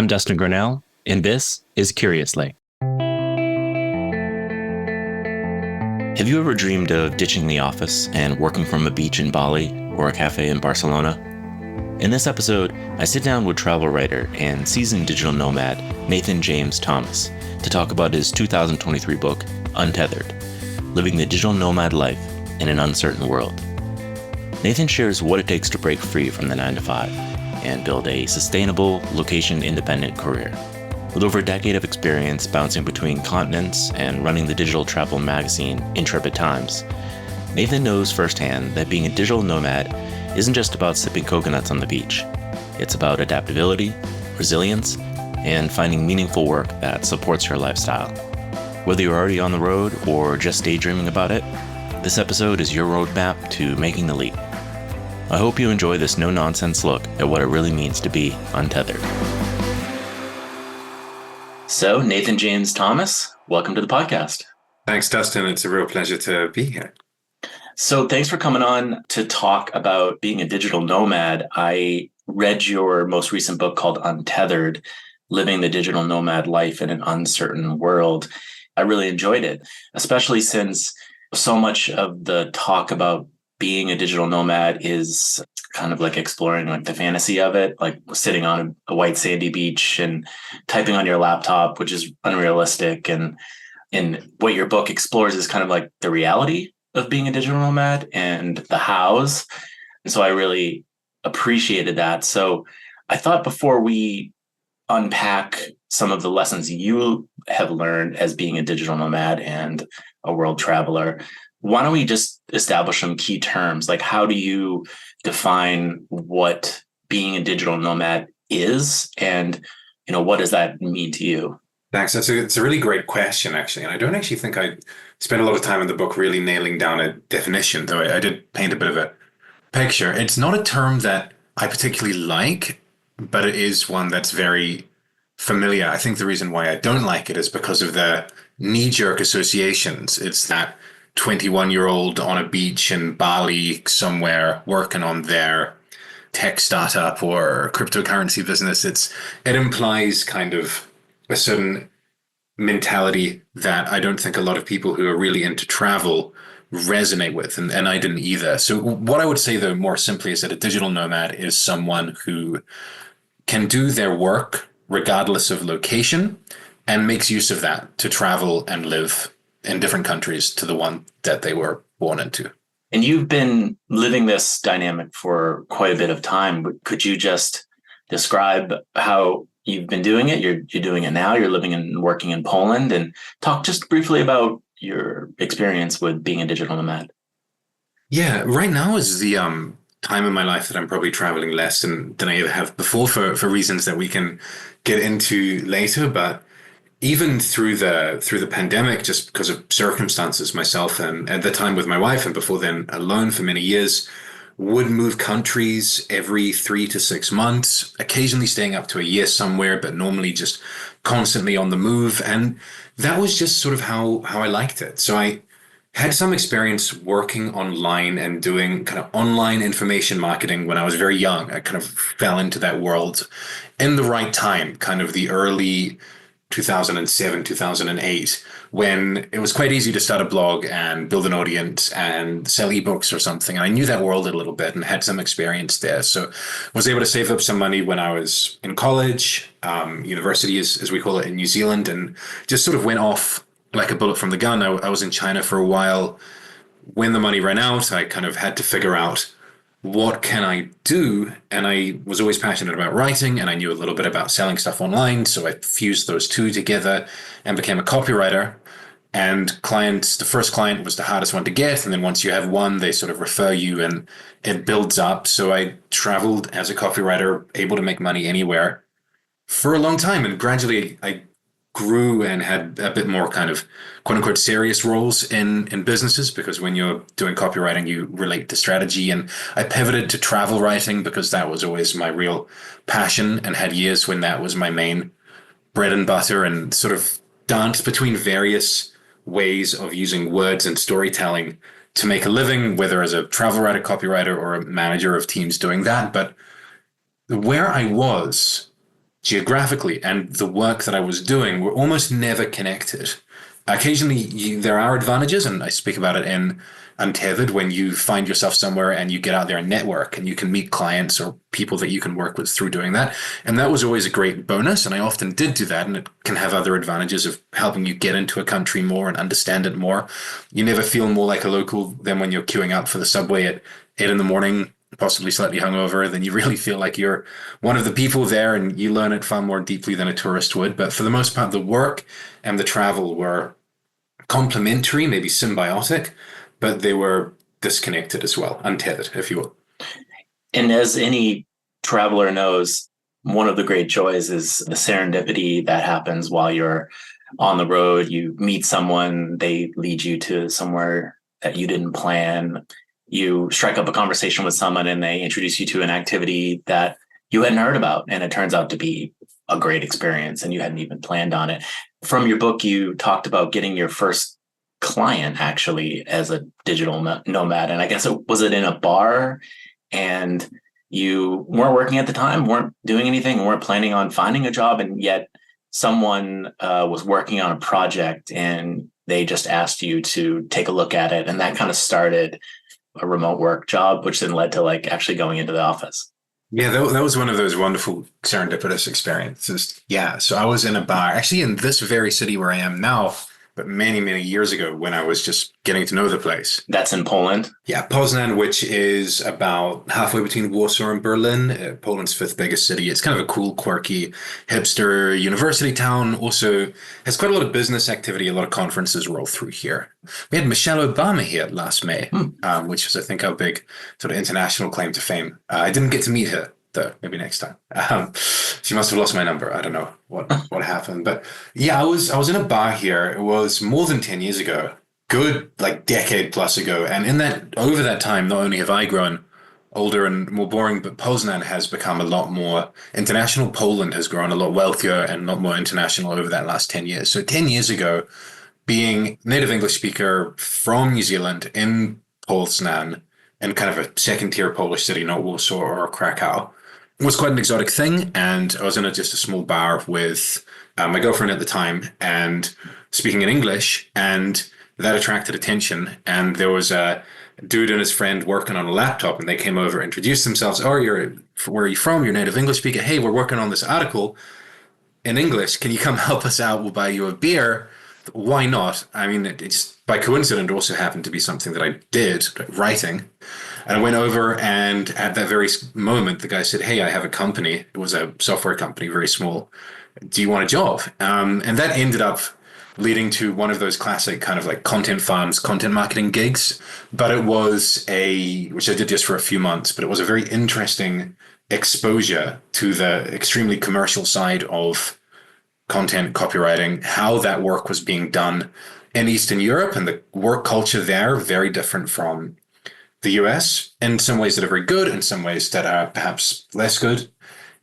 I'm Dustin Grinnell, and this is Curiously. Have you ever dreamed of ditching the office and working from a beach in Bali or a cafe in Barcelona? In this episode, I sit down with travel writer and seasoned digital nomad Nathan James Thomas to talk about his 2023 book, Untethered, Living the Digital Nomad Life in an Uncertain World. Nathan shares what it takes to break free from the 9-to-5 and build a sustainable, location-independent career. With over a decade of experience bouncing between continents and running the digital travel magazine Intrepid Times, Nathan knows firsthand that being a digital nomad isn't just about sipping coconuts on the beach. It's about adaptability, resilience, and finding meaningful work that supports your lifestyle. Whether you're already on the road or just daydreaming about it, this episode is your roadmap to making the leap. I hope you enjoy this no-nonsense look at what it really means to be untethered. So, Nathan James Thomas, welcome to the podcast. Thanks, Dustin. It's a real pleasure to be here. So thanks for coming on to talk about being a digital nomad. I read your most recent book called Untethered, Living the Digital Nomad Life in an Uncertain World. I really enjoyed it, especially since so much of the talk about being a digital nomad is kind of like exploring like the fantasy of it, like sitting on a white sandy beach and typing on your laptop, which is unrealistic. And what your book explores is kind of like the reality of being a digital nomad and the hows. And so I really appreciated that. So I thought before we unpack some of the lessons you have learned as being a digital nomad and a world traveler, why don't we just establish some key terms? Like, how do you define what being a digital nomad is? And, what does that mean to you? Thanks. It's a really great question, actually. And I don't actually think I spent a lot of time in the book really nailing down a definition, though I did paint a bit of a picture. It's not a term that I particularly like, but it is one that's very familiar. I think the reason why I don't like it is because of the knee-jerk associations. It's that 21-year-old on a beach in Bali somewhere working on their tech startup or cryptocurrency business. It implies kind of a certain mentality that I don't think a lot of people who are really into travel resonate with, and I didn't either. So what I would say, though, more simply, is that a digital nomad is someone who can do their work regardless of location and makes use of that to travel and live in different countries to the one that they were born into. And you've been living this dynamic for quite a bit of time. Could you just describe how you've been doing it? You're doing it now. You're living and working in Poland, and talk just briefly about your experience with being a digital nomad. Yeah, right now is the time in my life that I'm probably traveling less than I ever have before for reasons that we can get into later. But even through the pandemic, just because of circumstances, myself and at the time with my wife, and before then alone for many years, would move countries every 3 to 6 months, occasionally staying up to a year somewhere, but normally just constantly on the move. And that was just sort of how I liked it. So I had some experience working online and doing kind of online information marketing when I was very young. I kind of fell into that world in the right time, kind of the early 2007, 2008, when it was quite easy to start a blog and build an audience and sell ebooks or something. And I knew that world a little bit and had some experience there. So I was able to save up some money when I was in college, university as we call it in New Zealand, and just sort of went off like a bullet from the gun. I was in China for a while. When the money ran out, I kind of had to figure out, what can I do? And I was always passionate about writing, and I knew a little bit about selling stuff online. So I fused those two together and became a copywriter. And the first client was the hardest one to get. And then once you have one, they sort of refer you and it builds up. So I traveled as a copywriter, able to make money anywhere for a long time. And gradually I grew and had a bit more kind of quote unquote serious roles in businesses, because when you're doing copywriting, you relate to strategy. And I pivoted to travel writing because that was always my real passion, and had years when that was my main bread and butter, and sort of danced between various ways of using words and storytelling to make a living, whether as a travel writer, copywriter, or a manager of teams doing that. But where I was geographically, and the work that I was doing were almost never connected. Occasionally, there are advantages, and I speak about it in Untethered when you find yourself somewhere and you get out there and network and you can meet clients or people that you can work with through doing that. And that was always a great bonus. And I often did do that. And it can have other advantages of helping you get into a country more and understand it more. You never feel more like a local than when you're queuing up for the subway at 8 in the morning, possibly slightly hungover. Then you really feel like you're one of the people there and you learn it far more deeply than a tourist would. But for the most part, the work and the travel were complementary, maybe symbiotic, but they were disconnected as well, untethered, if you will. And as any traveler knows, one of the great joys is the serendipity that happens while you're on the road. You meet someone, they lead you to somewhere that you didn't plan. You strike up a conversation with someone and they introduce you to an activity that you hadn't heard about. And it turns out to be a great experience and you hadn't even planned on it. From your book, you talked about getting your first client actually as a digital nomad. And I guess was it in a bar and you weren't working at the time, weren't doing anything, weren't planning on finding a job. And yet someone was working on a project and they just asked you to take a look at it. And that kind of started a remote work job, which then led to like actually going into the office. Yeah, that was one of those wonderful serendipitous experiences. Yeah, so I was in a bar, actually in this very city where I am now, but many, many years ago when I was just getting to know the place. That's in Poland? Yeah, Poznan, which is about halfway between Warsaw and Berlin, Poland's fifth biggest city. It's kind of a cool, quirky, hipster university town. Also has quite a lot of business activity, a lot of conferences roll through here. We had Michelle Obama here last May, which was, I think, our big sort of international claim to fame. I didn't get to meet her, though. Maybe next time. She must have lost my number. I don't know what happened. But yeah, I was in a bar here. It was more than 10 years ago. Good, like decade plus ago. And over that time, not only have I grown older and more boring, but Poznan has become a lot more international. Poland has grown a lot wealthier and a lot more international over that last 10 years. So 10 years ago, being native English speaker from New Zealand in Poznan, in kind of a second tier Polish city, not Warsaw or Krakow, was quite an exotic thing. And I was in just a small bar with my girlfriend at the time and speaking in English, and that attracted attention. And there was a dude and his friend working on a laptop, and they came over, introduced themselves. Oh, where are you from? You're a native English speaker. Hey, we're working on this article in English. Can you come help us out? We'll buy you a beer. Why not? I mean, it just by coincidence also happened to be something that I did, writing. And I went over, and at that very moment, the guy said, hey, I have a company. It was a software company, very small. Do you want a job? And that ended up leading to one of those classic kind of like content farms, content marketing gigs. But it was which I did just for a few months, but it was a very interesting exposure to the extremely commercial side of content copywriting, how that work was being done in Eastern Europe, and the work culture there, very different from the US, in some ways that are very good, in some ways that are perhaps less good.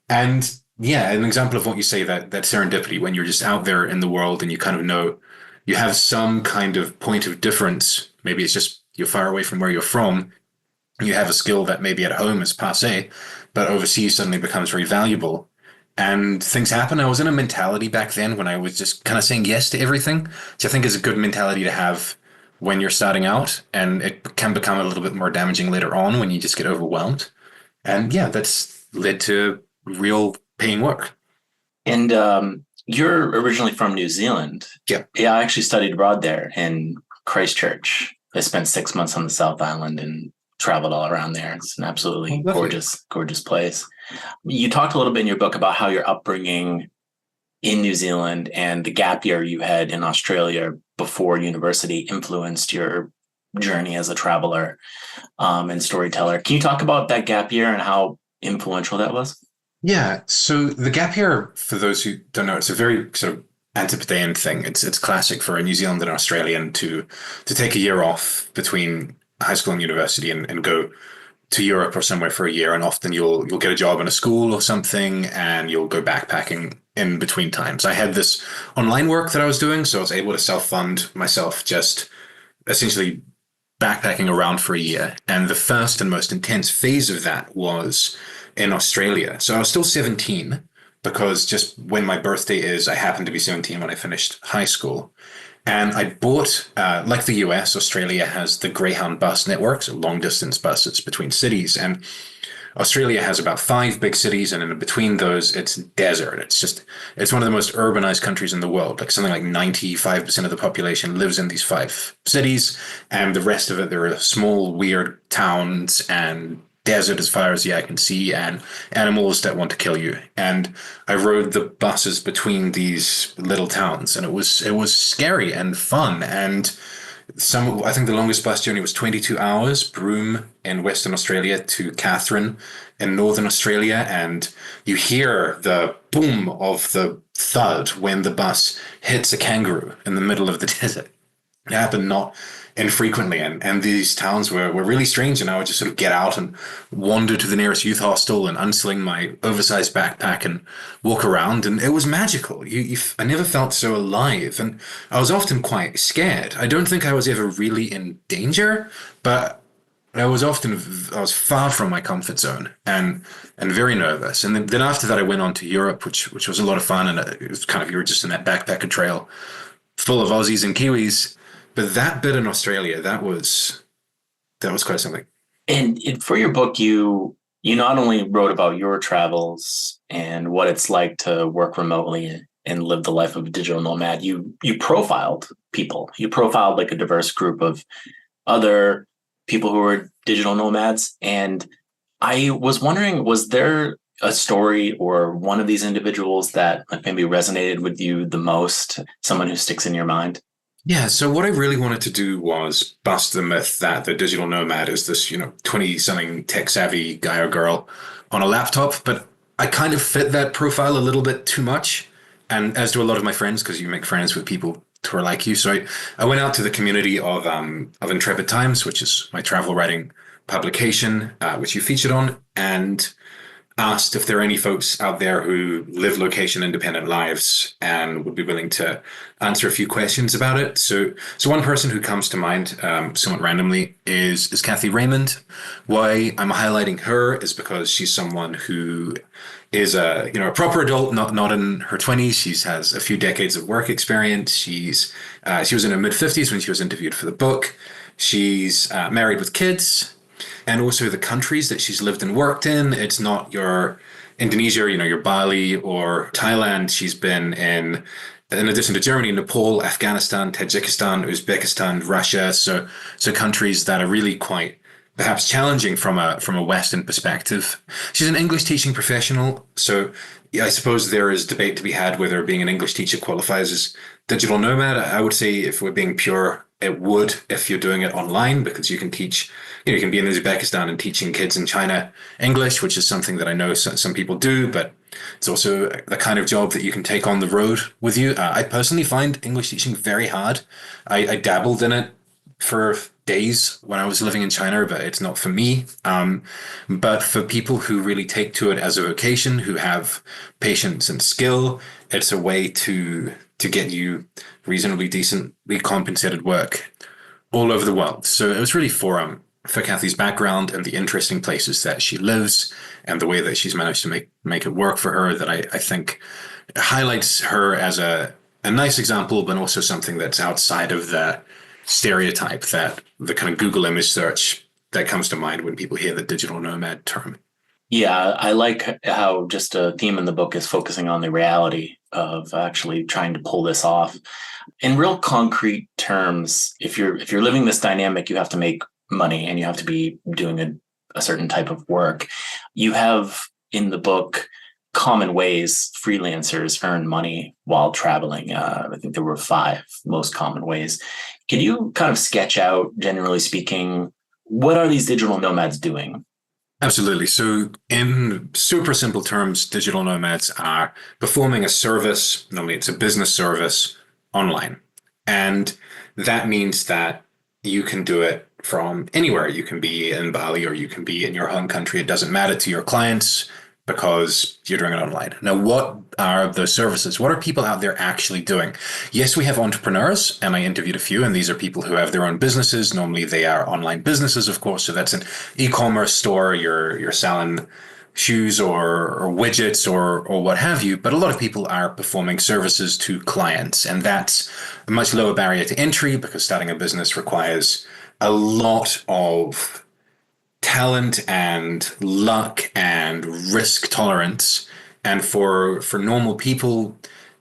And yeah, an example of what you say, that serendipity, when you're just out there in the world and you kind of know you have some kind of point of difference. Maybe it's just you're far away from where you're from. You have a skill that maybe at home is passé, but overseas suddenly becomes very valuable. And things happen. I was in a mentality back then when I was just kind of saying yes to everything, which I think is a good mentality to have when you're starting out. And it can become a little bit more damaging later on when you just get overwhelmed. And yeah, that's led to real paying work. And you're originally from New Zealand. Yeah. Yeah, I actually studied abroad there in Christchurch. I spent 6 months on the South Island and traveled all around there. It's an absolutely gorgeous, gorgeous place. You talked a little bit in your book about how your upbringing in New Zealand and the gap year you had in Australia before university influenced your journey as a traveler and storyteller. Can you talk about that gap year and how influential that was? Yeah. So the gap year, for those who don't know, it's a very sort of antipodean thing. It's classic for a New Zealander and Australian to take a year off between high school and university and go to Europe or somewhere for a year. And often you'll get a job in a school or something, and you'll go backpacking in between times. I had this online work that I was doing, so I was able to self-fund myself, just essentially backpacking around for a year. And the first and most intense phase of that was in Australia. So I was still 17, because just when my birthday is, I happened to be 17 when I finished high school. And I bought, like the US, Australia has the Greyhound bus networks, long distance buses between cities. And Australia has about five big cities, and in between those, it's desert. It's one of the most urbanized countries in the world. Like something like 95% of the population lives in these five cities, and the rest of it, there are small, weird towns and desert as far as the eye can see, and animals that want to kill you. And I rode the buses between these little towns, and it was scary and fun. And I think the longest bus journey was 22 hours, Broome in Western Australia to Katherine in Northern Australia. And you hear the boom of the thud when the bus hits a kangaroo in the middle of the desert. It happened not infrequently. And these towns were really strange. And I would just sort of get out and wander to the nearest youth hostel and unsling my oversized backpack and walk around. And it was magical. I never felt so alive. And I was often quite scared. I don't think I was ever really in danger, but I was far from my comfort zone and very nervous. And then after that, I went on to Europe, which was a lot of fun. And it was kind of, you were just in that backpacker trail full of Aussies and Kiwis. But that bit in Australia, that was quite something. And for your book, you not only wrote about your travels and what it's like to work remotely and live the life of a digital nomad, you profiled people. You profiled like a diverse group of other people who were digital nomads. And I was wondering, was there a story or one of these individuals that like maybe resonated with you the most, someone who sticks in your mind? Yeah, so what I really wanted to do was bust the myth that the digital nomad is this, 20-something tech-savvy guy or girl on a laptop, but I kind of fit that profile a little bit too much, and as do a lot of my friends, because you make friends with people who are like you. So I went out to the community of Intrepid Times, which is my travel writing publication, which you featured on, and asked if there are any folks out there who live location independent lives and would be willing to answer a few questions about it. So one person who comes to mind, somewhat randomly, is Kathy Raymond. Why I'm highlighting her is because she's someone who is a proper adult, not in her 20s. She has a few decades of work experience. She was in her mid 50s when she was interviewed for the book. She's married with kids. And also the countries that she's lived and worked in. It's not your Indonesia, your Bali or Thailand. She's been in addition to Germany, Nepal, Afghanistan, Tajikistan, Uzbekistan, Russia. So countries that are really quite perhaps challenging from a Western perspective. She's an English teaching professional. So yeah, I suppose there is debate to be had whether being an English teacher qualifies as digital nomad. I would say if we're being pure, it would if you're doing it online because you can teach, you can be in Uzbekistan and teaching kids in China English, which is something that I know some people do, but it's also the kind of job that you can take on the road with you. I personally find English teaching very hard. I dabbled in it for days when I was living in China, but it's not for me. But for people who really take to it as a vocation, who have patience and skill, it's a way to get you reasonably decently compensated work all over the world. So it was really for Kathy's background and the interesting places that she lives and the way that she's managed to make it work for her that I think highlights her as a nice example, but also something that's outside of the stereotype that the kind of Google image search that comes to mind when people hear the digital nomad term. Yeah, I like how just a theme in the book is focusing on the reality of actually trying to pull this off. In real concrete terms, if you're living this dynamic, you have to make money and you have to be doing a certain type of work. You have in the book common ways freelancers earn money while traveling. I think there were 5 most common ways. Can you kind of sketch out, generally speaking, what are these digital nomads doing? Absolutely. So in super simple terms, digital nomads are performing a service, normally it's a business service, online. And that means that you can do it from anywhere. You can be in Bali or you can be in your home country. It doesn't matter to your clients because you're doing it online. Now, what are those services? What are people out there actually doing? Yes, we have entrepreneurs, and I interviewed a few, and these are people who have their own businesses. Normally, they are online businesses, of course. So that's an e-commerce store. You're selling shoes or widgets or what have you, but a lot of people are performing services to clients, and that's a much lower barrier to entry because starting a business requires a lot of talent and luck and risk tolerance. And for normal people,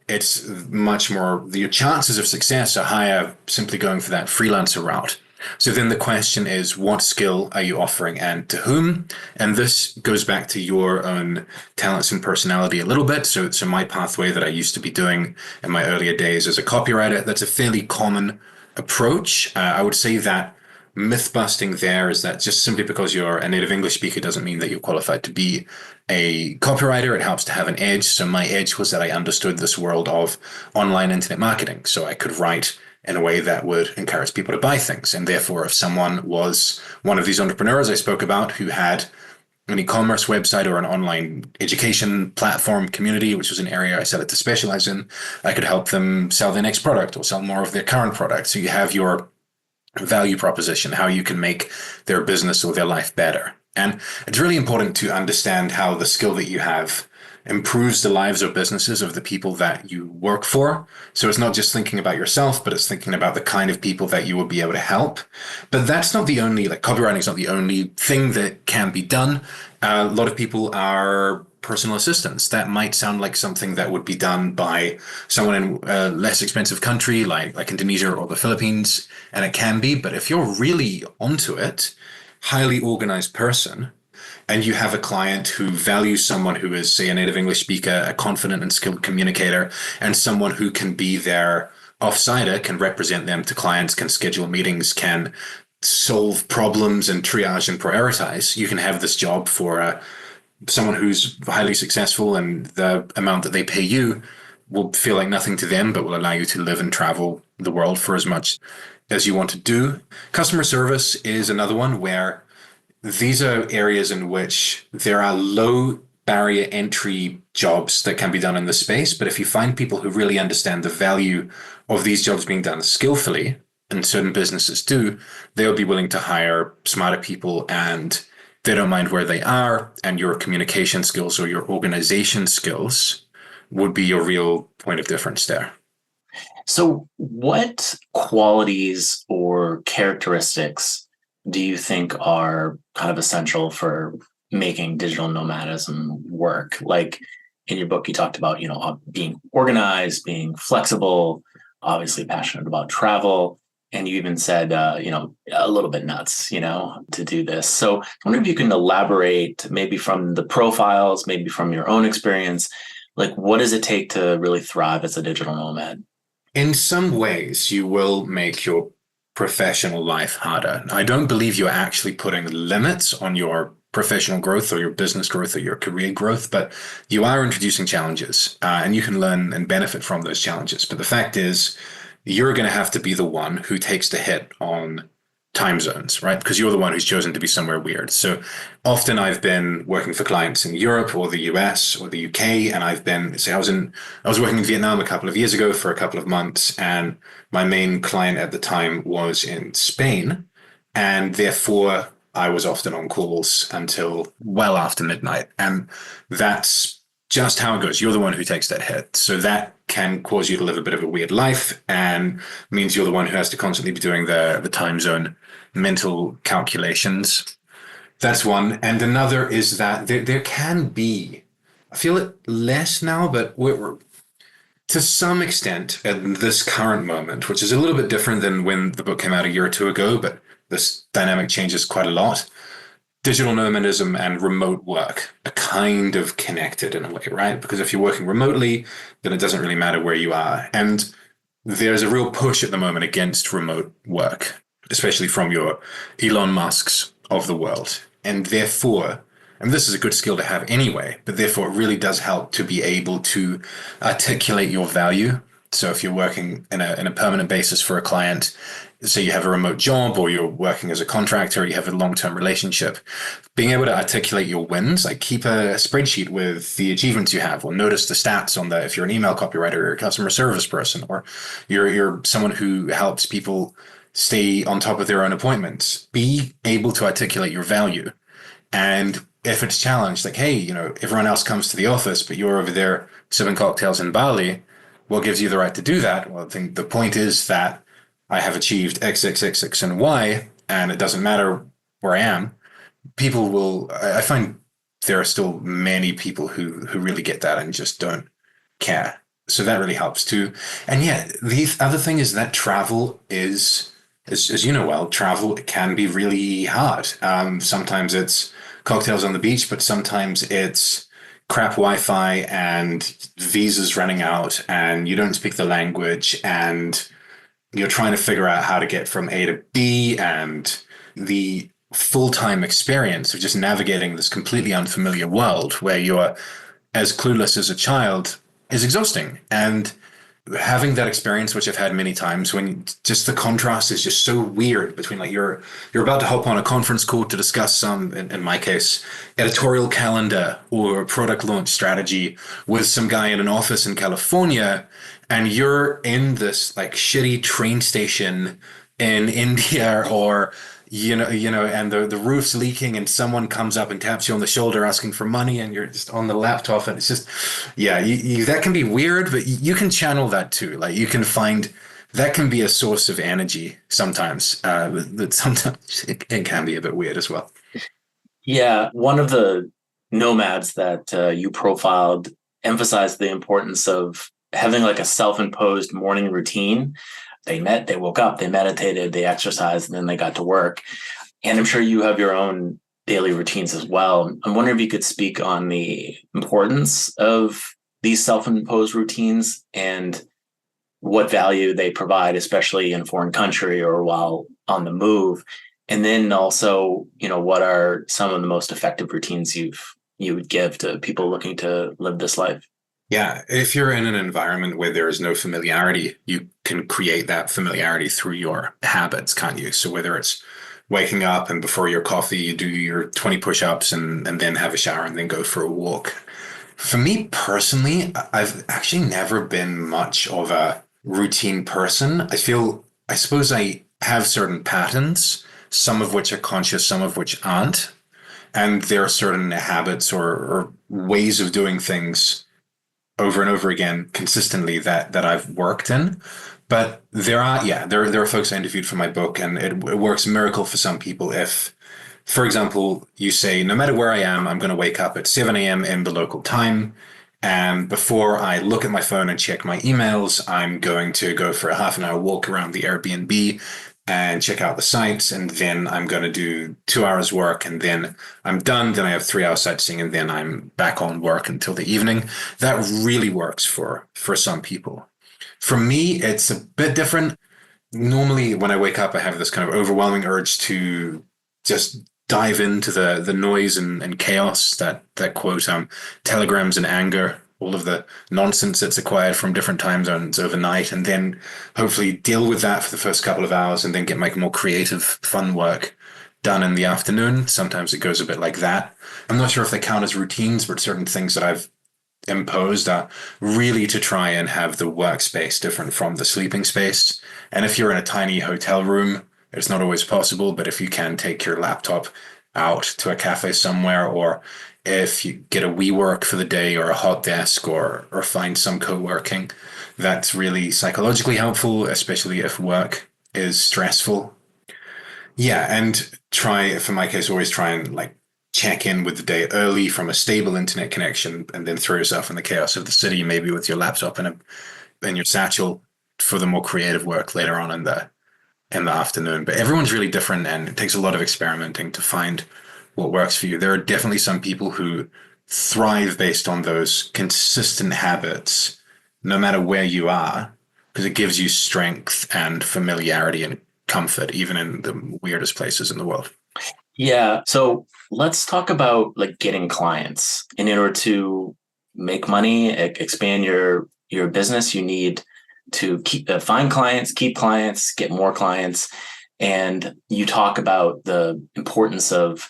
it's much more, the chances of success are higher simply going for that freelancer route. So then the question is, what skill are you offering and to whom? And this goes back to your own talents and personality a little bit. So my pathway that I used to be doing in my earlier days as a copywriter, that's a fairly common approach. I would say that myth busting there is that just simply because you're a native English speaker doesn't mean that you're qualified to be a copywriter. It helps to have an edge. So my edge was that I understood this world of online internet marketing. So I could write in a way that would encourage people to buy things. And therefore, if someone was one of these entrepreneurs I spoke about who had an e-commerce website or an online education platform community, which was an area I started to specialize in, I could help them sell their next product or sell more of their current product. So you have your value proposition, how you can make their business or their life better. And it's really important to understand how the skill that you have improves the lives or businesses of the people that you work for. So it's not just thinking about yourself, but it's thinking about the kind of people that you will be able to help. But that's not the only, like copywriting is not the only thing that can be done. A lot of people are personal assistants. That might sound like something that would be done by someone in a less expensive country like Indonesia or the Philippines, and it can be. But if you're really onto it, highly organized person, and you have a client who values someone who is, say, a native English speaker, a confident and skilled communicator, and someone who can be their offsider, can represent them to clients, can schedule meetings, can solve problems and triage and prioritize, you can have this job for someone who's highly successful, and the amount that they pay you will feel like nothing to them, but will allow you to live and travel the world for as much as you want to do. Customer service is another one where these are areas in which there are low barrier entry jobs that can be done in the space. But if you find people who really understand the value of these jobs being done skillfully, and certain businesses do, they'll be willing to hire smarter people, and they don't mind where they are. And your communication skills or your organization skills would be your real point of difference there. So, what qualities or characteristics do you think are kind of essential for making digital nomadism work? Like in your book, you talked about, being organized, being flexible, obviously passionate about travel. And you even said, a little bit nuts, to do this. So I wonder if you can elaborate maybe from the profiles, maybe from your own experience, like what does it take to really thrive as a digital nomad? In some ways, you will make your professional life harder. I don't believe you're actually putting limits on your professional growth or your business growth or your career growth, but you are introducing challenges, and you can learn and benefit from those challenges. But the fact is, you're going to have to be the one who takes the hit on time zones, right? Because you're the one who's chosen to be somewhere weird. So often I've been working for clients in Europe or the US or the UK, and I was working in Vietnam a couple of years ago for a couple of months, and my main client at the time was in Spain, and therefore I was often on calls until well after midnight. And that's just how it goes. You're the one who takes that hit. So that can cause you to live a bit of a weird life, and means you're the one who has to constantly be doing the time zone mental calculations. That's one. And another is that there can be, I feel it less now, but we're to some extent at this current moment, which is a little bit different than when the book came out a year or two ago, but this dynamic changes quite a lot. Digital nomadism and remote work are kind of connected in a way, right? Because if you're working remotely, then it doesn't really matter where you are. And there's a real push at the moment against remote work, especially from your Elon Musks of the world. And therefore, and this is a good skill to have anyway, but therefore it really does help to be able to articulate your value. So if you're working in a permanent basis for a client, say you have a remote job or you're working as a contractor, you have a long-term relationship, being able to articulate your wins, like keep a spreadsheet with the achievements you have, or notice the stats on if you're an email copywriter or a customer service person, or you're someone who helps people stay on top of their own appointments, be able to articulate your value And if it's challenged, like, hey, everyone else comes to the office, but you're over there sipping cocktails in Bali, what gives you the right to do that? Well, I think the point is that I have achieved X, X, X, X, and Y, and it doesn't matter where I am. People will, I find there are still many people who really get that and just don't care. So that really helps too. And yeah, the other thing is that travel is, as you know well, travel can be really hard. Sometimes it's cocktails on the beach, but sometimes it's crap Wi-Fi and visas running out, and you don't speak the language, and you're trying to figure out how to get from A to B, and the full-time experience of just navigating this completely unfamiliar world where you're as clueless as a child is exhausting. And having that experience, which I've had many times, when just the contrast is just so weird between like you're about to hop on a conference call to discuss some, in my case, editorial calendar or product launch strategy with some guy in an office in California, and you're in this like shitty train station in India, or and the roof's leaking, and someone comes up and taps you on the shoulder asking for money, and you're just on the laptop, and it's just, yeah, that can be weird, but you can channel that too. Like you can find that can be a source of energy sometimes. But sometimes it can be a bit weird as well. Yeah, one of the nomads that you profiled emphasized the importance of having like a self-imposed morning routine. They woke up, they meditated, they exercised, and then they got to work. And I'm sure you have your own daily routines as well. I'm wondering if you could speak on the importance of these self-imposed routines and what value they provide, especially in a foreign country or while on the move. And then also, what are some of the most effective routines you would give to people looking to live this life? Yeah, if you're in an environment where there is no familiarity, you can create that familiarity through your habits, can't you? So whether it's waking up and before your coffee, you do your 20 push-ups and then have a shower and then go for a walk. For me personally, I've actually never been much of a routine person. I suppose I have certain patterns, some of which are conscious, some of which aren't. And there are certain habits or ways of doing things over and over again consistently that I've worked in. But there are folks I interviewed for my book, and it works a miracle for some people if, for example, you say, no matter where I am, I'm going to wake up at 7 a.m. in the local time. And before I look at my phone and check my emails, I'm going to go for a half an hour walk around the Airbnb and check out the sites. And then I'm going to do 2 hours work, and then I'm done. Then I have 3 hours sightseeing, and then I'm back on work until the evening. That really works for some people. For me, it's a bit different. Normally, when I wake up, I have this kind of overwhelming urge to just dive into the noise and chaos, that quote, telegrams and anger, all of the nonsense that's acquired from different time zones overnight, and then hopefully deal with that for the first couple of hours and then get my more creative, fun work done in the afternoon. Sometimes it goes a bit like that. I'm not sure if they count as routines, but certain things that I've imposed are really to try and have the workspace different from the sleeping space. And if you're in a tiny hotel room, it's not always possible, but if you can take your laptop out to a cafe somewhere, or if you get a WeWork for the day or a hot desk, or find some co-working, that's really psychologically helpful, especially if work is stressful. Yeah, and try, for my case, always try and like check in with the day early from a stable internet connection, and then throw yourself in the chaos of the city, maybe with your laptop and your satchel for the more creative work later on in the afternoon. But everyone's really different, and it takes a lot of experimenting to find what works for you. There are definitely some people who thrive based on those consistent habits, no matter where you are, because it gives you strength and familiarity and comfort, even in the weirdest places in the world. Yeah. So let's talk about like getting clients. And in order to make money, expand your business, you need to find clients, keep clients, get more clients. And you talk about the importance of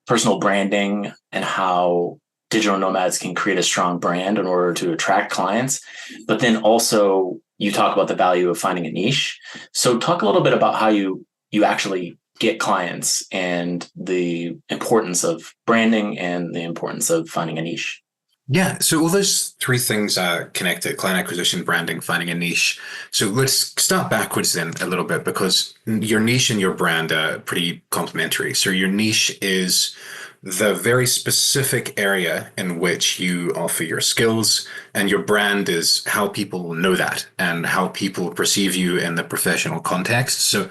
personal branding and how digital nomads can create a strong brand in order to attract clients. But then also you talk about the value of finding a niche. So talk a little bit about how you actually get clients and the importance of branding and the importance of finding a niche? Yeah, so all those three things are connected: client acquisition, branding, finding a niche. So let's start backwards then a little bit, because your niche and your brand are pretty complementary. So your niche is the very specific area in which you offer your skills, and your brand is how people know that and how people perceive you in the professional context. So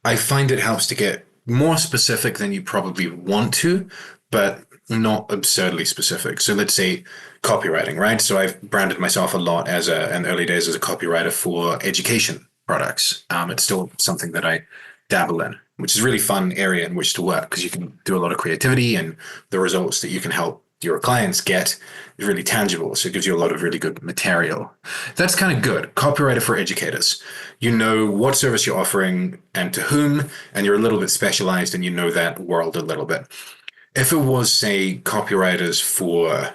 I find it helps to get more specific than you probably want to, but not absurdly specific. So let's say copywriting, right? So I've branded myself a lot as in early days as a copywriter for education products. It's still something that I dabble in, which is a really fun area in which to work because you can do a lot of creativity, and the results that you can help your clients get is really tangible. So it gives you a lot of really good material. That's kind of good. Copywriter for educators. You know what service you're offering and to whom, and you're a little bit specialized and you know that world a little bit. If it was, say, copywriters for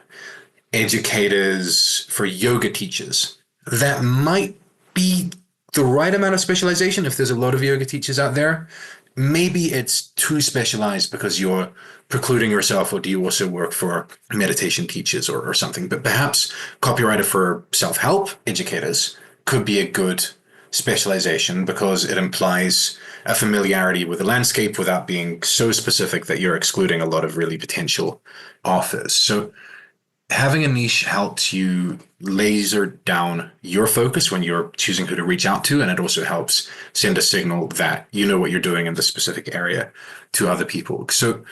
educators, for yoga teachers, that might be the right amount of specialization if there's a lot of yoga teachers out there. Maybe it's too specialized because you're precluding yourself, or do you also work for meditation teachers or something? But perhaps copywriter for self-help educators could be a good specialization because it implies a familiarity with the landscape without being so specific that you're excluding a lot of really potential offers. So having a niche helps you laser down your focus when you're choosing who to reach out to, and it also helps send a signal that you know what you're doing in the specific area to other people. So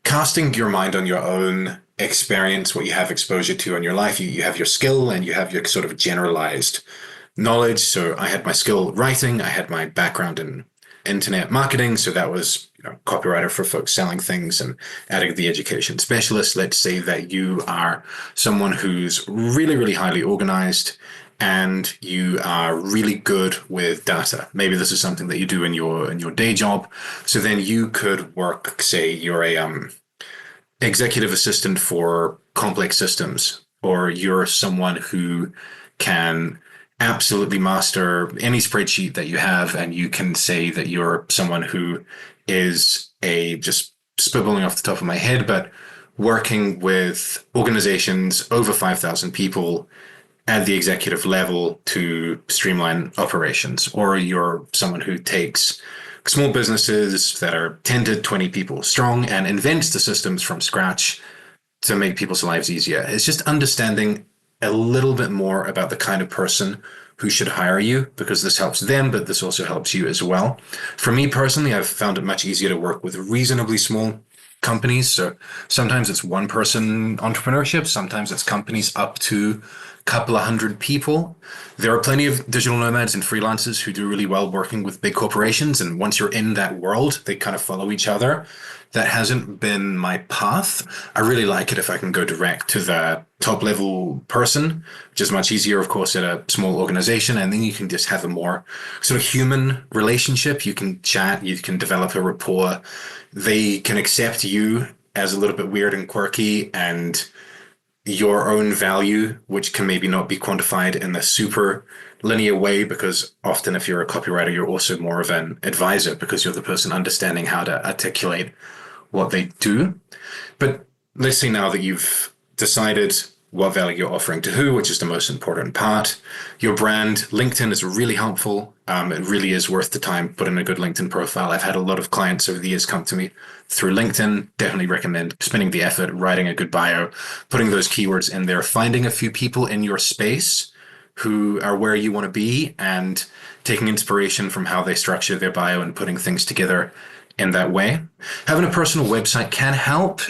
casting your mind on your own experience, what you have exposure to in your life, you have your skill and you have your sort of generalized knowledge. So I had my skill writing, I had my background in internet marketing. So that was, copywriter for folks selling things and adding the education specialist. Let's say that you are someone who's really, really highly organized and you are really good with data. Maybe this is something that you do in your day job. So then you could work, say you're a executive assistant for complex systems, or you're someone who can absolutely master any spreadsheet that you have, and you can say that you're someone who is just spitballing off the top of my head, but working with organizations over 5,000 people at the executive level to streamline operations. Or you're someone who takes small businesses that are 10 to 20 people strong and invents the systems from scratch to make people's lives easier. It's just understanding a little bit more about the kind of person who should hire you, because this helps them, but this also helps you as well. For me personally, I've found it much easier to work with reasonably small companies. So sometimes it's one person entrepreneurship, sometimes it's companies up to a couple of hundred people. There are plenty of digital nomads and freelancers who do really well working with big corporations. And once you're in that world, they kind of follow each other. That hasn't been my path. I really like it if I can go direct to the top level person, which is much easier, of course, at a small organization. And then you can just have a more sort of human relationship. You can chat, you can develop a rapport. They can accept you as a little bit weird and quirky, and your own value, which can maybe not be quantified in a super linear way, because often if you're a copywriter, you're also more of an advisor because you're the person understanding how to articulate what they do. But let's say now that you've decided what value you're offering to who, which is the most important part. Your brand, LinkedIn is really helpful. It really is worth the time. Put in a good LinkedIn profile. I've had a lot of clients over the years come to me through LinkedIn. Definitely recommend spending the effort, writing a good bio, putting those keywords in there, finding a few people in your space who are where you want to be, and taking inspiration from how they structure their bio and putting things together in that way. Having a personal website can help.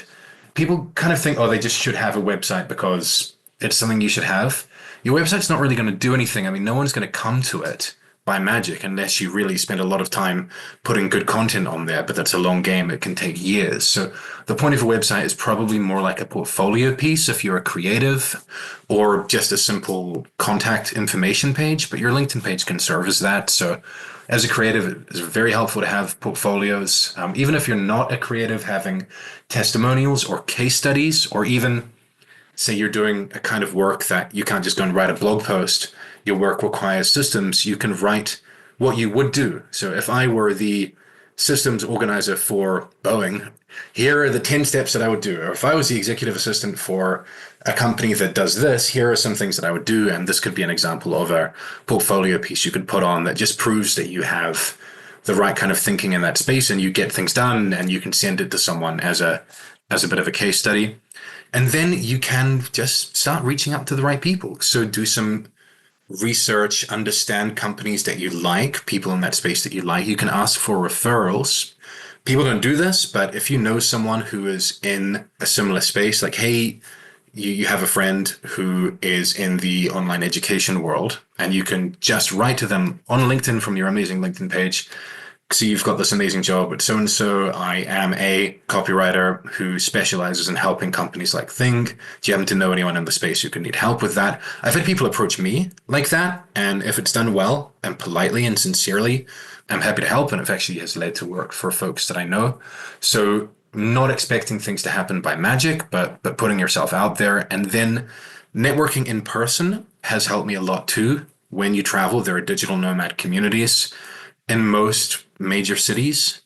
People kind of think, oh, they just should have a website because it's something you should have. Your website's not really going to do anything. I mean, no one's going to come to it by magic unless you really spend a lot of time putting good content on there, but that's a long game. It can take years. So the point of a website is probably more like a portfolio piece if you're a creative, or just a simple contact information page, but your LinkedIn page can serve as that. So as a creative, it's very helpful to have portfolios. Even if you're not a creative, having testimonials or case studies, or even say you're doing a kind of work that you can't just go and write a blog post. Your work requires systems. You can write what you would do. So if I were the systems organizer for Boeing, here are the 10 steps that I would do. Or if I was the executive assistant for a company that does this, here are some things that I would do. And this could be an example of a portfolio piece you could put on that just proves that you have the right kind of thinking in that space and you get things done and you can send it to someone as a bit of a case study. And then you can just start reaching out to the right people. So do some research, understand companies that you like, people in that space that you like. You can ask for referrals. People don't do this, but if you know someone who is in a similar space, like, hey, you have a friend who is in the online education world, and you can just write to them on LinkedIn from your amazing LinkedIn page. So you've got this amazing job at so and so. I am a copywriter who specializes in helping companies like Think. Do you happen to know anyone in the space who can need help with that? I've had people approach me like that, and if it's done well and politely and sincerely, I'm happy to help. And it actually has led to work for folks that I know. So not expecting things to happen by magic, but putting yourself out there, and then networking in person has helped me a lot too. When you travel, there are digital nomad communities in most major cities,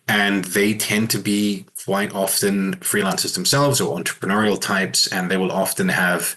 and they tend to be quite often freelancers themselves or entrepreneurial types, and they will often have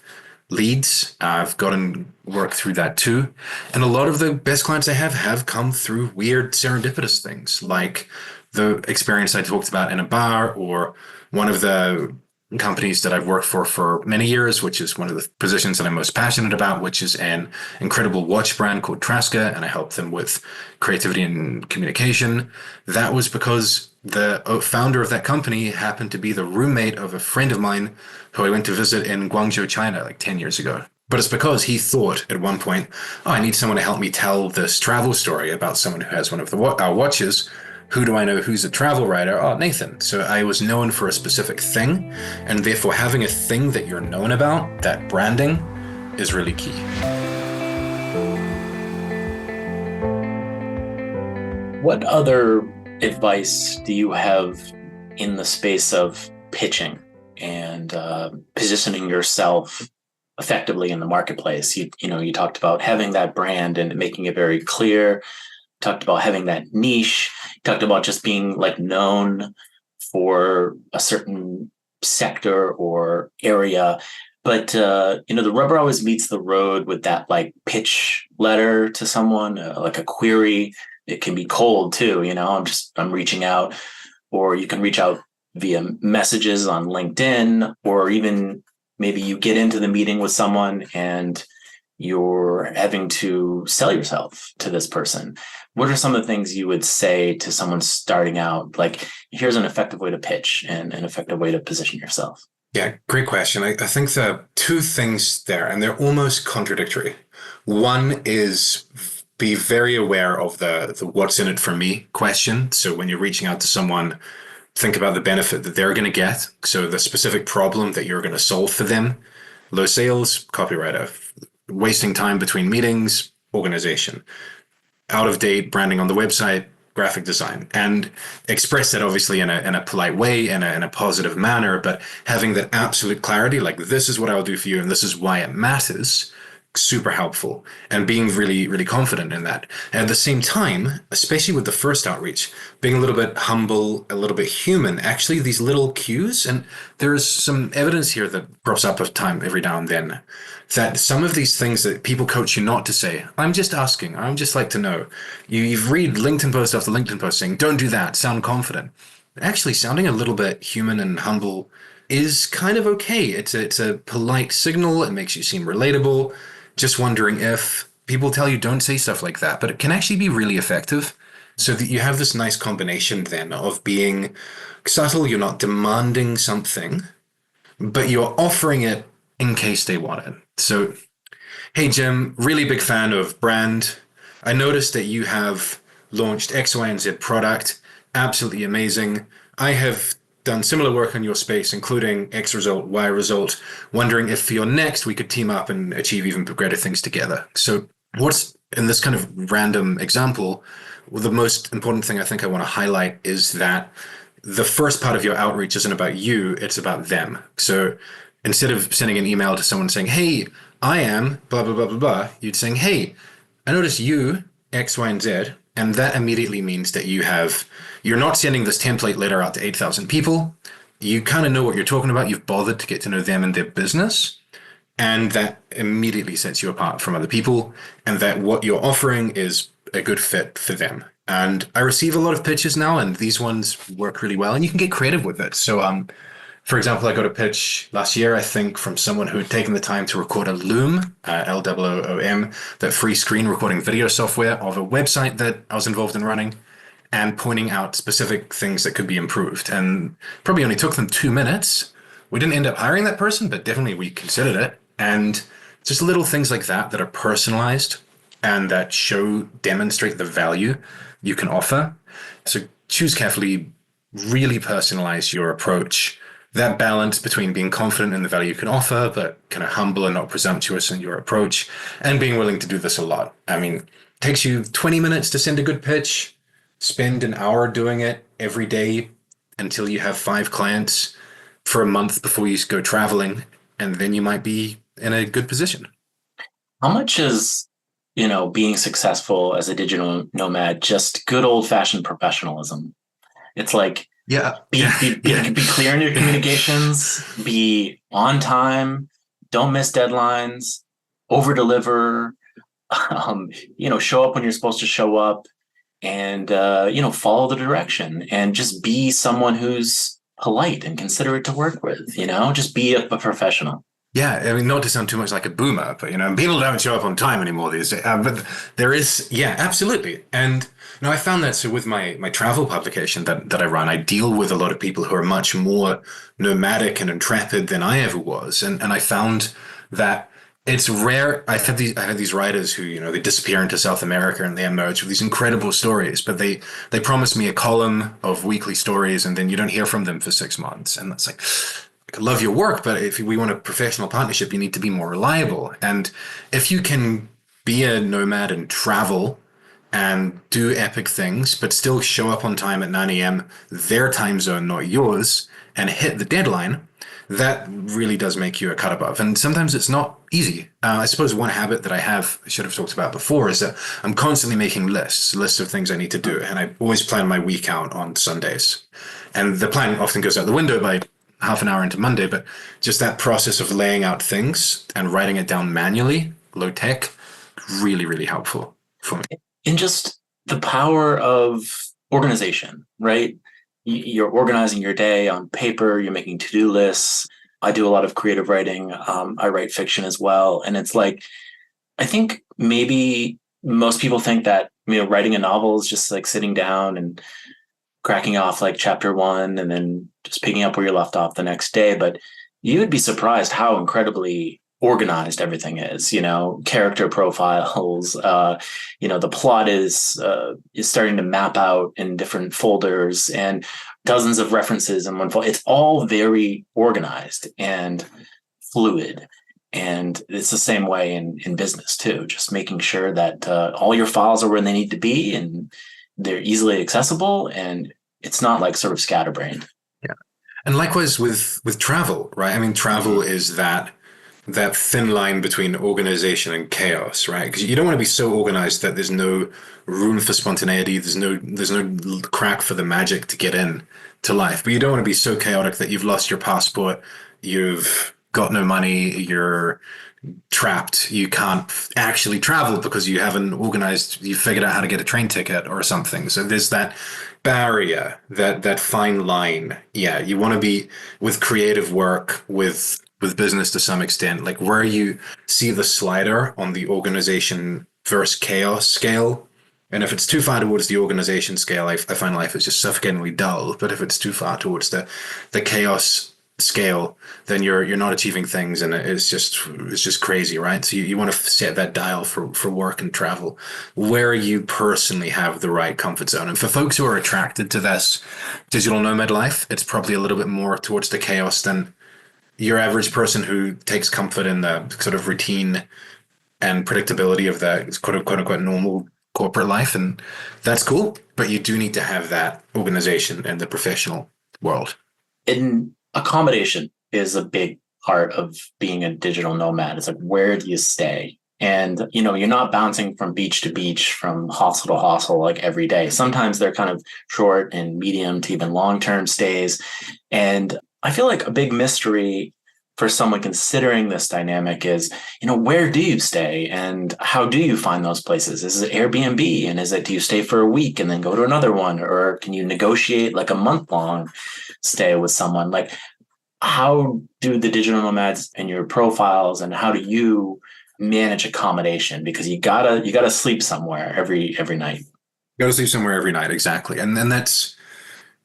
leads. I've gotten work through that too. And a lot of the best clients I have come through weird serendipitous things, like the experience I talked about in a bar, or one of the companies that I've worked for many years, which is one of the positions that I'm most passionate about, which is an incredible watch brand called Traska, and I help them with creativity and communication. That was because the founder of that company happened to be the roommate of a friend of mine who I went to visit in Guangzhou, China, like 10 years ago. But it's because he thought at one point, oh, I need someone to help me tell this travel story about someone who has one of our watches. Who do I know who's a travel writer? Oh, Nathan. So I was known for a specific thing, and therefore having a thing that you're known about, that branding, is really key. What other advice do you have in the space of pitching and positioning yourself effectively in the marketplace? You talked about having that brand and making it very clear. Talked about having that niche. Talked about just being like known for a certain sector or area. But the rubber always meets the road with that like pitch letter to someone, like a query. It can be cold too. I'm reaching out, or you can reach out via messages on LinkedIn, or even maybe you get into the meeting with someone and you're having to sell yourself to this person. What are some of the things you would say to someone starting out? Like, here's an effective way to pitch and an effective way to position yourself. Yeah, great question. I think there are two things there, and they're almost contradictory. One is be very aware of the what's in it for me question. So when you're reaching out to someone, think about the benefit that they're going to get. So the specific problem that you're going to solve for them. Low sales, copywriter. Wasting time between meetings, organization. Out of date branding on the website, graphic design, and express that obviously in a polite way, in a positive manner, but having that absolute clarity, like this is what I'll do for you and this is why it matters, super helpful, and being really, really confident in that. And at the same time, especially with the first outreach, being a little bit humble, a little bit human, actually these little cues, and there's some evidence here that crops up of time every now and then, that some of these things that people coach you not to say, I'm just asking, I'm just like to know. You've read LinkedIn post after LinkedIn post saying, don't do that, sound confident. Actually, sounding a little bit human and humble is kind of okay. It's a polite signal. It makes you seem relatable. Just wondering if people tell you don't say stuff like that, but it can actually be really effective. So that you have this nice combination then of being subtle, you're not demanding something, but you're offering it in case they want it. So, hey, Jim, really big fan of brand. I noticed that you have launched X, Y, and Z product. Absolutely amazing. I have done similar work on your space, including X result, Y result, wondering if for your next we could team up and achieve even greater things together. So what's in this kind of random example, well, the most important thing I think I want to highlight is that the first part of your outreach isn't about you, it's about them. So instead of sending an email to someone saying, hey, I am blah, blah, blah, blah, blah, you'd saying, hey, I noticed you, X, Y, and Z, And that immediately means that you're not sending this template letter out to 8,000 people. You kind of know what you're talking about. You've bothered to get to know them and their business. And that immediately sets you apart from other people, and that what you're offering is a good fit for them. And I receive a lot of pitches now, and these ones work really well, and you can get creative with it. So, for example, I got a pitch last year, I think, from someone who had taken the time to record a Loom, Loom, that free screen recording video software of a website that I was involved in running, and pointing out specific things that could be improved. And probably only took them 2 minutes. We didn't end up hiring that person, but definitely we considered it. And just little things like that that are personalized and that demonstrate the value you can offer. So choose carefully, really personalize your approach. That balance between being confident in the value you can offer, but kind of humble and not presumptuous in your approach, and being willing to do this a lot. I mean, it takes you 20 minutes to send a good pitch, spend an hour doing it every day until you have 5 clients for a month before you go traveling, and then you might be in a good position. How much is, being successful as a digital nomad just good old fashioned professionalism? It's like, Yeah, be clear in your communications, be on time, don't miss deadlines, over deliver, show up when you're supposed to show up, and follow the direction, and just be someone who's polite and considerate to work with. Just be a professional. Yeah, I mean, not to sound too much like a boomer, but people don't show up on time anymore these days. But there is, yeah, absolutely. And I found that so with my travel publication that I run, I deal with a lot of people who are much more nomadic and intrepid than I ever was, and I found that it's rare. I have these writers who they disappear into South America and they emerge with these incredible stories, but they promise me a column of weekly stories and then you don't hear from them for 6 months, and that's like. I love your work, but if we want a professional partnership, you need to be more reliable. And if you can be a nomad and travel and do epic things, but still show up on time at 9 a.m., their time zone, not yours, and hit the deadline, that really does make you a cut above. And sometimes it's not easy. I suppose one habit that I should have talked about before, is that I'm constantly making lists of things I need to do. And I always plan my week out on Sundays. And the plan often goes out the window by half an hour into Monday, but just that process of laying out things and writing it down manually, low tech, really, really helpful for me. And just the power of organization, right? You're organizing your day on paper, you're making to-do lists. I do a lot of creative writing. I write fiction as well. And it's like, I think maybe most people think that, writing a novel is just like sitting down and cracking off like chapter 1 and then just picking up where you left off the next day. But you would be surprised how incredibly organized everything is. Character profiles, the plot is starting to map out in different folders and dozens of references in one folder. It's all very organized and fluid. And it's the same way in business too, just making sure that all your files are where they need to be and they're easily accessible, and it's not like sort of scatterbrained. Yeah. And likewise with travel, right? I mean, travel is that thin line between organization and chaos, right? Because you don't want to be so organized that there's no room for spontaneity, there's no crack for the magic to get in to life. But you don't want to be so chaotic that you've lost your passport, you've got no money, you're trapped, you can't actually travel because you figured out how to get a train ticket or something. So there's that barrier, that fine line. Yeah, you want to be with creative work, with business to some extent, like where you see the slider on the organization versus chaos scale. And if it's too far towards the organization scale, I find life is just suffocatingly dull. But if it's too far towards the chaos scale, then you're not achieving things, and it's just crazy, right? So you want to set that dial for work and travel where you personally have the right comfort zone. And for folks who are attracted to this digital nomad life, it's probably a little bit more towards the chaos than your average person who takes comfort in the sort of routine and predictability of the quote unquote normal corporate life. And that's cool, but you do need to have that organization in the professional world. And accommodation is a big part of being a digital nomad. It's like, where do you stay? And, you're not bouncing from beach to beach, from hostel to hostel like every day. Sometimes they're kind of short and medium to even long-term stays. And I feel like a big mystery for someone considering this dynamic is, where do you stay and how do you find those places? Is it Airbnb? And do you stay for a week and then go to another one? Or can you negotiate like a month long stay with someone? Like, how do the digital nomads and your profiles, and how do you manage accommodation? Because you gotta sleep somewhere every night. Go to sleep somewhere every night, exactly. And that's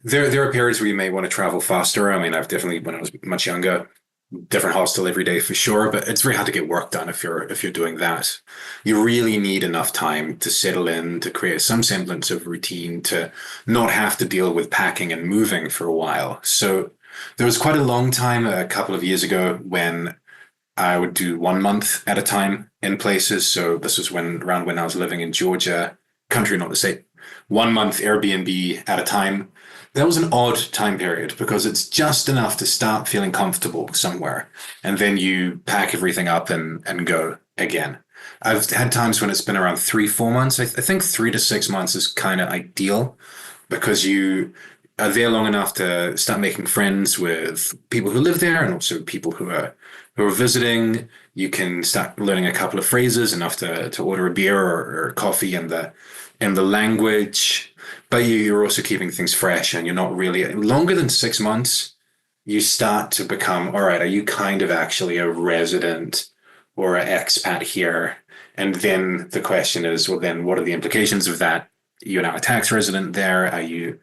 there are periods where you may want to travel faster. I mean, I've definitely when I was much younger, different hostel every day for sure, but it's very hard to get work done if you're doing that. You really need enough time to settle in, to create some semblance of routine, to not have to deal with packing and moving for a while. So there was quite a long time a couple of years ago when I would do 1 month at a time in places. So this was around when I was living in Georgia, country not to say, 1 month Airbnb at a time. That was an odd time period because it's just enough to start feeling comfortable somewhere. And then you pack everything up and go again. I've had times when it's been around 3, 4 months. I think 3 to 6 months is kind of ideal because you are there long enough to start making friends with people who live there and also people who are visiting. You can start learning a couple of phrases enough to order a beer or coffee in the language, but you're also keeping things fresh and you're not really longer than 6 months. You start to become, all right, are you kind of actually a resident or an expat here? And then the question is, well, then what are the implications of that? You're now a tax resident there. Are you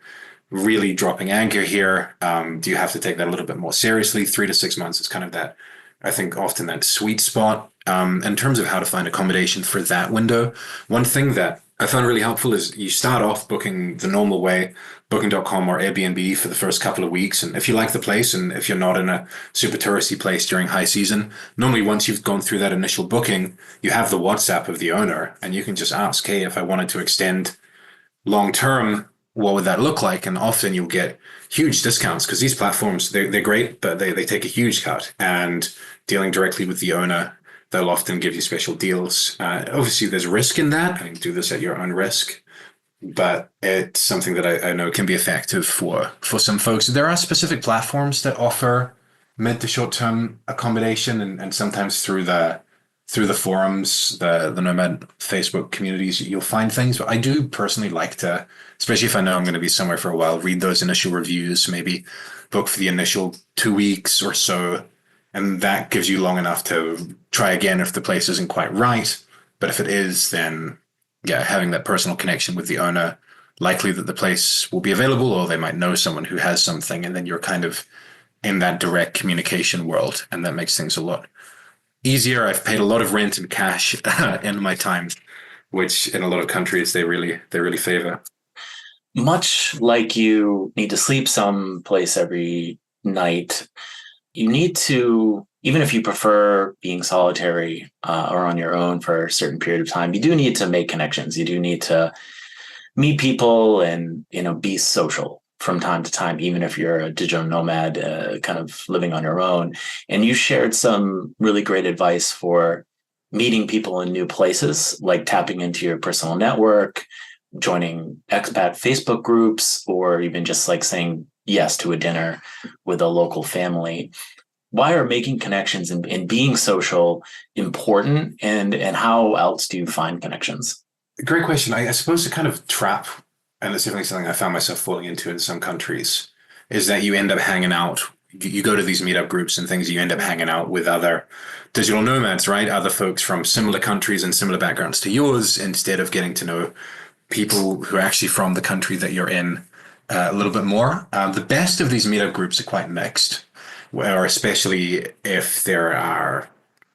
really dropping anchor here? Do you have to take that a little bit more seriously? 3 to 6 months is kind of that, I think, often that sweet spot. In terms of how to find accommodation for that window, one thing that I found really helpful is you start off booking the normal way, booking.com or Airbnb for the first couple of weeks. And if you like the place and if you're not in a super touristy place during high season, normally once you've gone through that initial booking, you have the WhatsApp of the owner and you can just ask, hey, if I wanted to extend long term, what would that look like? And often you'll get huge discounts because these platforms, they're great, but they take a huge cut. And dealing directly with the owner, they'll often give you special deals. Obviously, there's risk in that. I mean, do this at your own risk, but it's something that I know can be effective for some folks. There are specific platforms that offer mid to short term accommodation, and sometimes through the forums, the Nomad Facebook communities, you'll find things. But I do personally like to, especially if I know I'm going to be somewhere for a while, read those initial reviews, maybe book for the initial 2 weeks or so. And that gives you long enough to try again if the place isn't quite right. But if it is, then yeah, having that personal connection with the owner, likely that the place will be available, or they might know someone who has something, and then you're kind of in that direct communication world, and that makes things a lot easier. I've paid a lot of rent in cash in my time, which in a lot of countries they really favor. Much like you need to sleep someplace every night, you need to, even if you prefer being solitary or on your own for a certain period of time, you do need to make connections. You do need to meet people and be social from time to time, even if you're a digital nomad, kind of living on your own. And you shared some really great advice for meeting people in new places, like tapping into your personal network, joining expat Facebook groups, or even just like saying yes to a dinner with a local family. Why are making connections and being social important, and how else do you find connections? Great question. I suppose the kind of trap, and it's definitely something I found myself falling into in some countries, is that you end up hanging out. You go to these meetup groups and things, you end up hanging out with other digital nomads, right? Other folks from similar countries and similar backgrounds to yours, instead of getting to know people who are actually from the country that you're in a little bit more. The best of these meetup groups are quite mixed, where especially if there are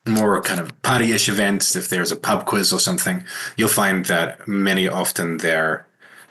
more kind of party-ish events, if there's a pub quiz or something, you'll find that many often they're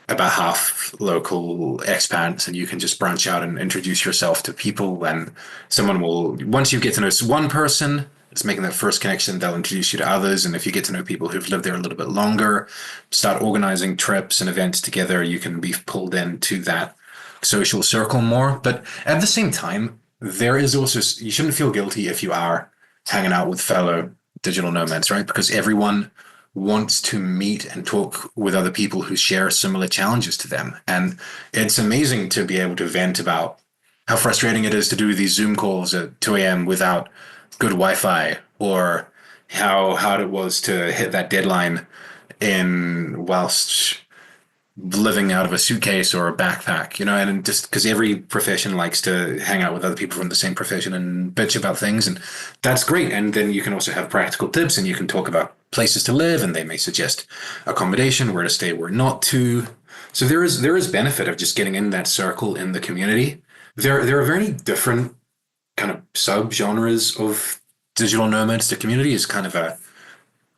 about half local expats, and you can just branch out and introduce yourself to people. And someone will, once you get to know one person, it's making that first connection, they'll introduce you to others. And if you get to know people who've lived there a little bit longer, start organizing trips and events together, you can be pulled into that social circle more. But at the same time, there is also, you shouldn't feel guilty if you are hanging out with fellow digital nomads, right? Because everyone wants to meet and talk with other people who share similar challenges to them. And it's amazing to be able to vent about how frustrating it is to do these Zoom calls at 2 a.m. without good Wi-Fi, or how hard it was to hit that deadline in whilst living out of a suitcase or a backpack, and just because every profession likes to hang out with other people from the same profession and bitch about things, and that's great. And then you can also have practical tips, and you can talk about places to live, and they may suggest accommodation, where to stay, where not to. So there is benefit of just getting in that circle in the community. There are very different kind of sub-genres of digital nomads. The community is kind of a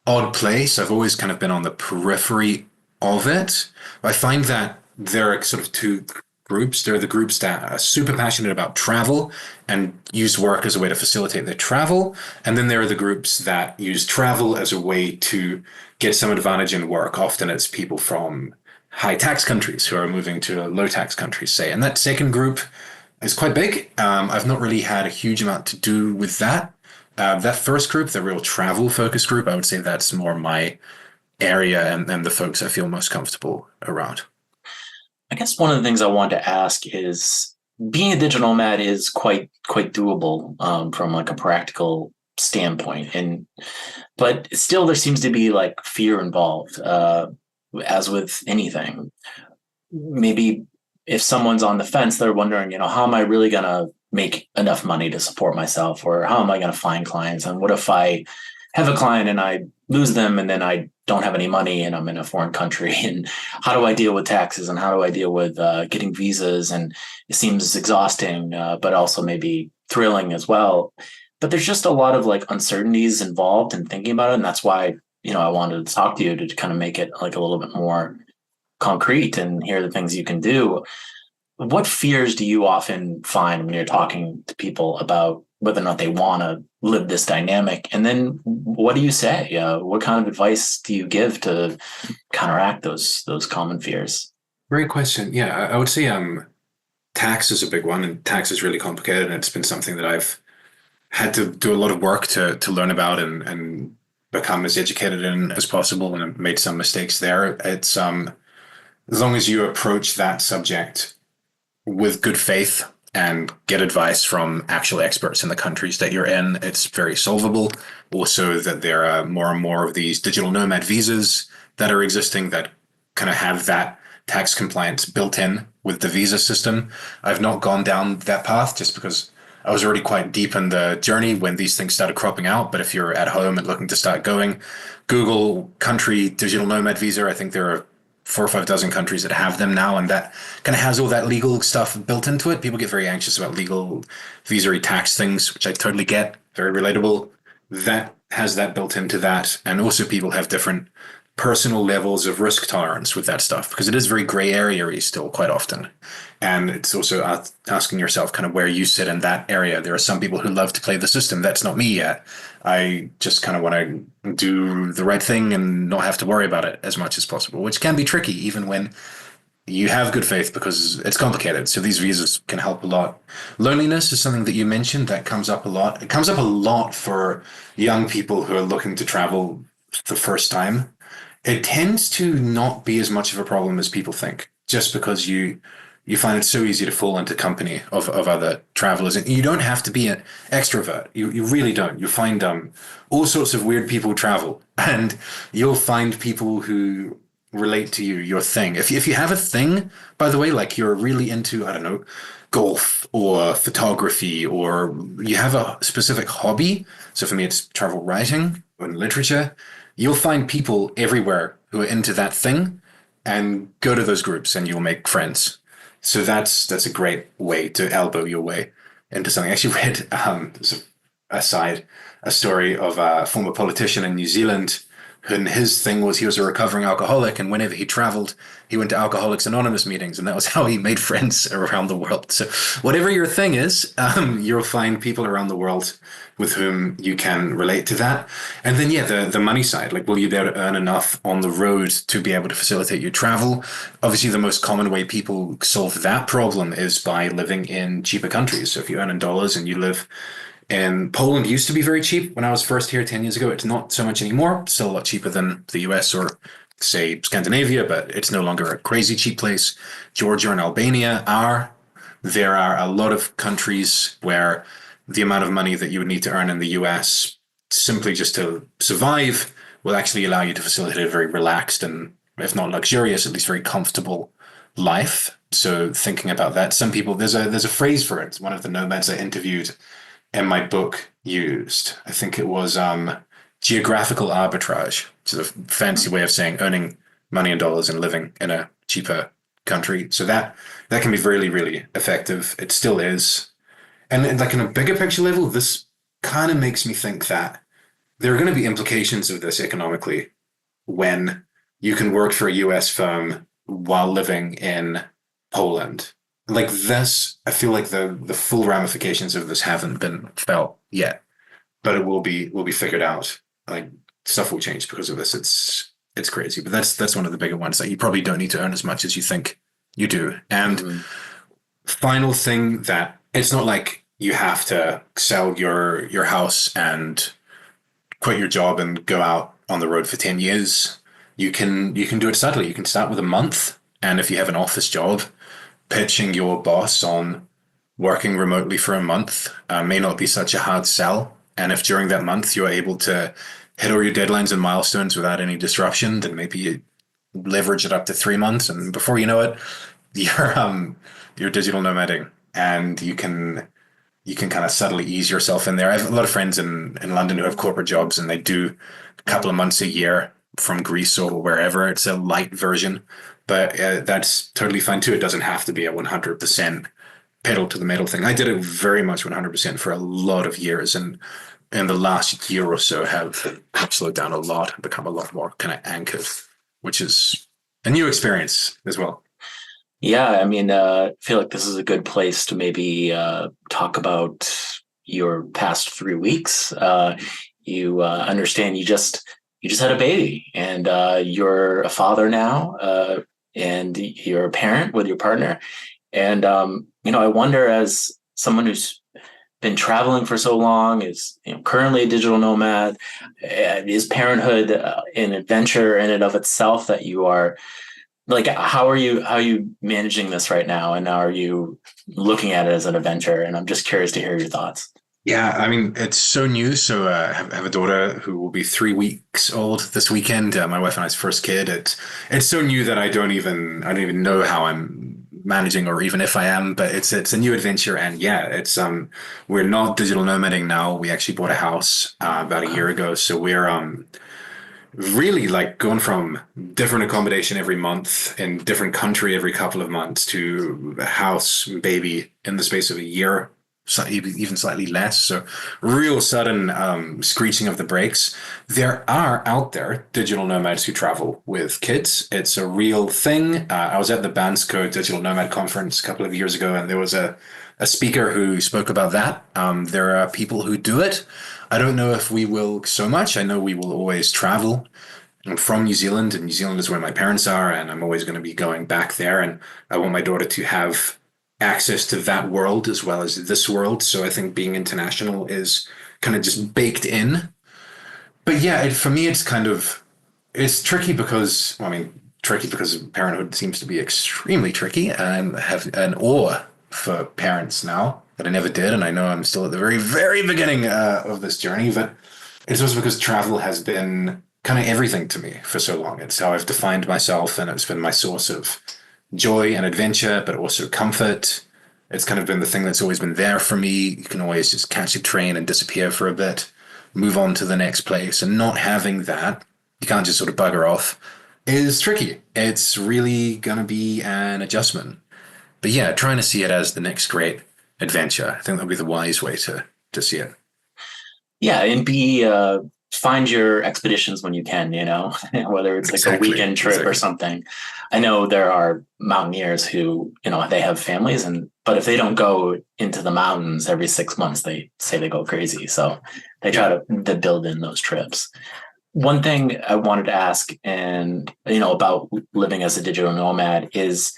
odd place. I've always kind of been on the periphery of it. I find that there are sort of two groups. There are the groups that are super passionate about travel and use work as a way to facilitate their travel. And then there are the groups that use travel as a way to get some advantage in work. Often it's people from high tax countries who are moving to low tax countries, say. And that second group is quite big. I've not really had a huge amount to do with that. That first group, the real travel focus group, I would say that's more my area, and the folks I feel most comfortable around. I guess one of the things I wanted to ask is being a digital nomad is quite doable from like a practical standpoint, but still there seems to be like fear involved, as with anything. Maybe if someone's on the fence, they're wondering, how am I really going to make enough money to support myself, or how am I going to find clients? And what if I have a client and I lose them and then I don't have any money and I'm in a foreign country? And how do I deal with taxes, and how do I deal with getting visas? And it seems exhausting, but also maybe thrilling as well. But there's just a lot of like uncertainties involved in thinking about it. And that's why, I wanted to talk to you to kind of make it like a little bit more concrete and hear the things you can do. What fears do you often find when you're talking to people about whether or not they want to live this dynamic? And then what do you say? What kind of advice do you give to counteract those common fears? Great question. Yeah, I would say tax is a big one, and tax is really complicated, and it's been something that I've had to do a lot of work to learn about and become as educated in as possible, and I've made some mistakes there. It's as long as you approach that subject with good faith and get advice from actual experts in the countries that you're in, it's very solvable. Also, that there are more and more of these digital nomad visas that are existing that kind of have that tax compliance built in with the visa system. I've not gone down that path just because I was already quite deep in the journey when these things started cropping out. But if you're at home and looking to start going, Google country digital nomad visa. I think there are 4 or 5 dozen countries that have them now, and that kind of has all that legal stuff built into it. People get very anxious about legal visa tax things, which I totally get. Very relatable. That has that built into that. And also people have different personal levels of risk tolerance with that stuff, because it is very gray area still quite often. And it's also asking yourself kind of where you sit in that area. There are some people who love to play the system. That's not me yet. I just kind of want to do the right thing and not have to worry about it as much as possible, which can be tricky even when you have good faith, because it's complicated. So these visas can help a lot. Loneliness is something that you mentioned that comes up a lot. It comes up a lot for young people who are looking to travel the first time. It tends to not be as much of a problem as people think, just because you find it so easy to fall into company of other travelers. And you don't have to be an extrovert. You really don't. You find all sorts of weird people travel, and you'll find people who relate to you, your thing. If you have a thing, by the way, like you're really into, I don't know, golf or photography, or you have a specific hobby. So for me, it's travel writing and literature. You'll find people everywhere who are into that thing, and go to those groups and you'll make friends. So that's a great way to elbow your way into something. I actually read a story of a former politician in New Zealand, and his thing was he was a recovering alcoholic, and whenever he traveled, he went to Alcoholics Anonymous meetings, and that was how he made friends around the world. So whatever your thing is, you'll find people around the world with whom you can relate to that. And then, yeah, the money side, like, will you be able to earn enough on the road to be able to facilitate your travel? Obviously, the most common way people solve that problem is by living in cheaper countries. So if you earn in dollars and you live And Poland used to be very cheap when I was first here 10 years ago. It's not so much anymore. Still a lot cheaper than the US or, say, Scandinavia, but it's no longer a crazy cheap place. Georgia and Albania are. There are a lot of countries where the amount of money that you would need to earn in the US simply just to survive will actually allow you to facilitate a very relaxed and, if not luxurious, at least very comfortable life. So thinking about that, some people there's a phrase for it. One of the nomads I interviewed in my book used. I think it was geographical arbitrage, which is a fancy way of saying earning money in dollars and living in a cheaper country. So that can be really, really effective. It still is. And like, in a bigger picture level, this kind of makes me think that there are going to be implications of this economically when you can work for a US firm while living in Poland. Like this, I feel like the full ramifications of this haven't been felt yet, but it will be figured out. Like, stuff will change because of this. It's crazy, but that's one of the bigger ones that you probably don't need to earn as much as you think you do. And final thing, that it's not like you have to sell your house and quit your job and go out on the road for 10 years. You can do it subtly. You can start with a month, and if you have an office job, pitching your boss on working remotely for a month may not be such a hard sell. And if during that month you're able to hit all your deadlines and milestones without any disruption, then maybe you leverage it up to 3 months, and before you know it, you're digital nomading, and you can kind of subtly ease yourself in there. I have a lot of friends in London who have corporate jobs, and they do a couple of months a year from Greece or wherever. It's a light version, but that's totally fine too. It doesn't have to be a 100% pedal to the metal thing. I did it very much 100% for a lot of years, and in the last year or so have slowed down a lot and become a lot more kind of anchored, which is a new experience as well. Yeah, I mean, I feel like this is a good place to maybe talk about your past 3 weeks. You understand you just had a baby, and you're a father now, and you're a parent with your partner. And I wonder, as someone who's been traveling for so long, is currently a digital nomad, is parenthood an adventure in and of itself that you are like, how are you managing this right now, and are you looking at it as an adventure? And I'm just curious to hear your thoughts. Yeah, I mean, it's so new. So I have a daughter who will be 3 weeks old this weekend. My wife and I's first kid. It's so new that I don't even know how I'm managing, or even if I am. But it's a new adventure, and yeah, it's we're not digital nomading now. We actually bought a house about a year ago, so we're really like going from different accommodation every month in different country every couple of months to a house, baby in the space of a year, even slightly less. So real sudden screeching of the brakes. There are out there digital nomads who travel with kids. It's a real thing. I was at the Bansko Digital Nomad Conference a couple of years ago, and there was a speaker who spoke about that. There are people who do it. I don't know if we will so much. I know we will always travel. I'm from New Zealand, and New Zealand is where my parents are, and I'm always going to be going back there. And I want my daughter to have access to that world as well as this world. So I think being international is kind of just baked in. But yeah, for me, it's tricky because, well, I mean, tricky because parenthood seems to be extremely tricky, and I have an awe for parents now that I never did. And I know I'm still at the very, very beginning of this journey, but it's also because travel has been kind of everything to me for so long. It's how I've defined myself, and it's been my source of joy and adventure, but also comfort. It's kind of been the thing that's always been there for me. You can always just catch a train and disappear for a bit, move on to the next place, and not having that, you can't just sort of bugger off, is tricky. It's really going to be an adjustment. But yeah, trying to see it as the next great adventure. I think that'll be the wise way to see it. Yeah, and be find your expeditions when you can, whether it's like a Exactly. weekend trip or Exactly. something. I know there are mountaineers who, they have families, but if they don't go into the mountains every 6 months, they say they go crazy. So they try Yeah. to build in those trips. One thing I wanted to ask, and about living as a digital nomad, is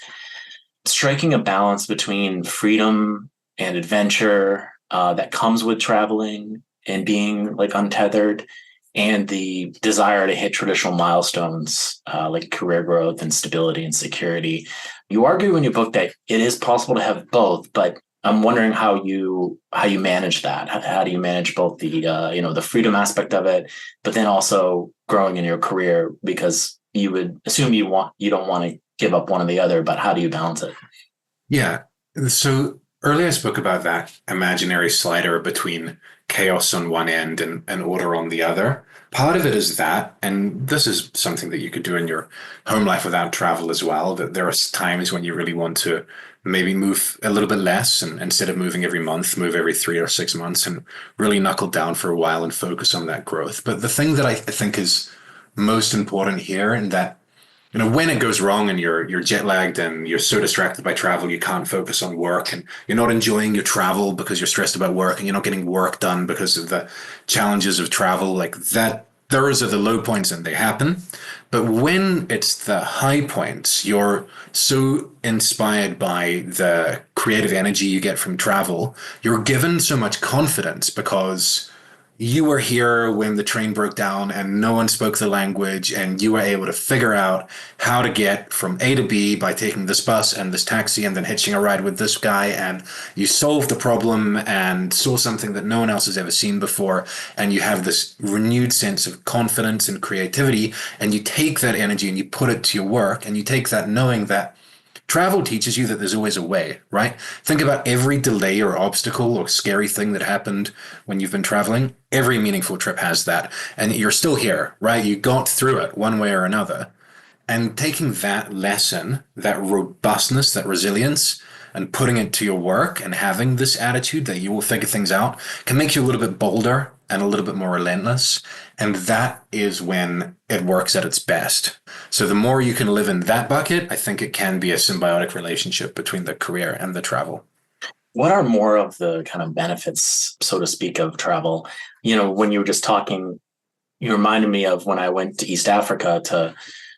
striking a balance between freedom and adventure, that comes with traveling and being like untethered, and the desire to hit traditional milestones like career growth and stability and security. You argue in your book that it is possible to have both, but I'm wondering how you manage that. How do you manage both the the freedom aspect of it, but then also growing in your career, because you would assume you don't want to give up one or the other, but how do you balance it? Yeah. So earlier I spoke about that imaginary slider between chaos on one end and order on the other. Part of it is that, and this is something that you could do in your home life without travel as well, that there are times when you really want to maybe move a little bit less and instead of moving every month, move every 3 or 6 months and really knuckle down for a while and focus on that growth. But the thing that I think is most important here, and that when it goes wrong and you're jet lagged and you're so distracted by travel you can't focus on work and you're not enjoying your travel because you're stressed about work and you're not getting work done because of the challenges of travel, like that, those are the low points and they happen. But when it's the high points, you're so inspired by the creative energy you get from travel, you're given so much confidence because you were here when the train broke down and no one spoke the language, and you were able to figure out how to get from A to B by taking this bus and this taxi and then hitching a ride with this guy. And you solved the problem and saw something that no one else has ever seen before. And you have this renewed sense of confidence and creativity. And you take that energy and you put it to your work, and you take that knowing that travel teaches you that there's always a way, right? Think about every delay or obstacle or scary thing that happened when you've been traveling. Every meaningful trip has that. And you're still here, right? You got through it one way or another. And taking that lesson, that robustness, that resilience, and putting it to your work and having this attitude that you will figure things out can make you a little bit bolder and a little bit more relentless. And that is when it works at its best. So the more you can live in that bucket, I think it can be a symbiotic relationship between the career and the travel. What are more of the kind of benefits, so to speak, of travel? When you were just talking, you reminded me of when I went to East Africa to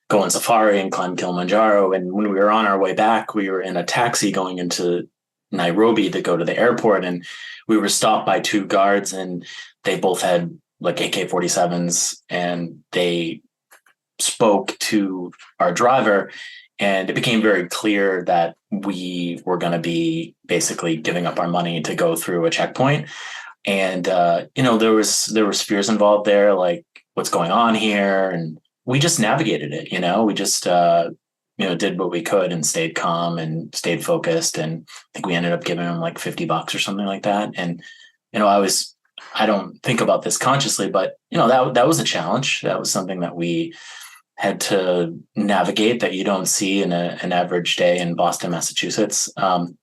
go on safari and climb Kilimanjaro. And when we were on our way back, we were in a taxi going into Nairobi to go to the airport. And we were stopped by two guards, and they both had like AK-47s, and they spoke to our driver. And it became very clear that we were going to be basically giving up our money to go through a checkpoint. And there was fears involved there, like what's going on here, and we just navigated it. We just did what we could and stayed calm and stayed focused. And I think we ended up giving them like $50 or something like that. And I don't think about this consciously, but that was a challenge. That was something that we had to navigate that you don't see in an average day in Boston, Massachusetts. And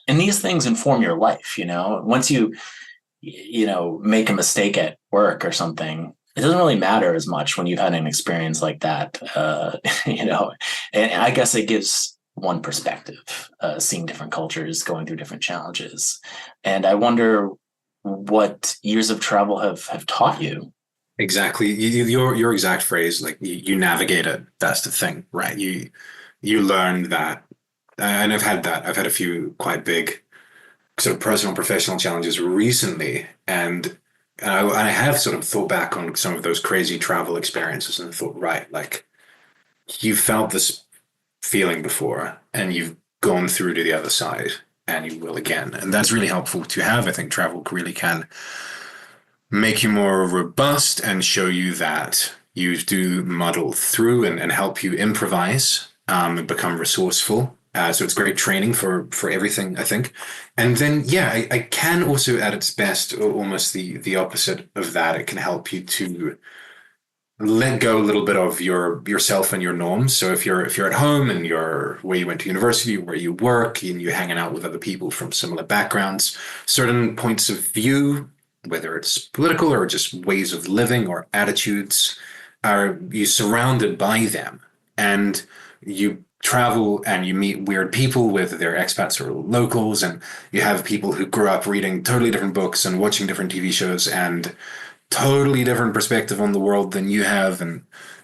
these things inform your life. Once you make a mistake at work or something, it doesn't really matter as much when you've had an experience like that. And I guess it gives one perspective, seeing different cultures, going through different challenges. And I wonder what years of travel have taught you. Exactly. Your exact phrase, like you navigate it. That's the thing, right? You learn that, and I've had that. I've had a few quite big sort of personal and professional challenges recently, and I have sort of thought back on some of those crazy travel experiences and thought, right, like you felt this feeling before, and you've gone through to the other side, and you will again, and that's really helpful to have. I think travel really can make you more robust and show you that you do muddle through and help you improvise and become resourceful. So it's great training for everything, I think. And then, yeah, I can also, at its best, almost the opposite of that. It can help you to let go a little bit of yourself and your norms. So if you're at home and you're where you went to university, where you work, and you're hanging out with other people from similar backgrounds, certain points of view, whether it's political or just ways of living or attitudes, are you surrounded by them, and you travel and you meet weird people, whether they're expats or locals, and you have people who grew up reading totally different books and watching different TV shows and totally different perspective on the world than you have. And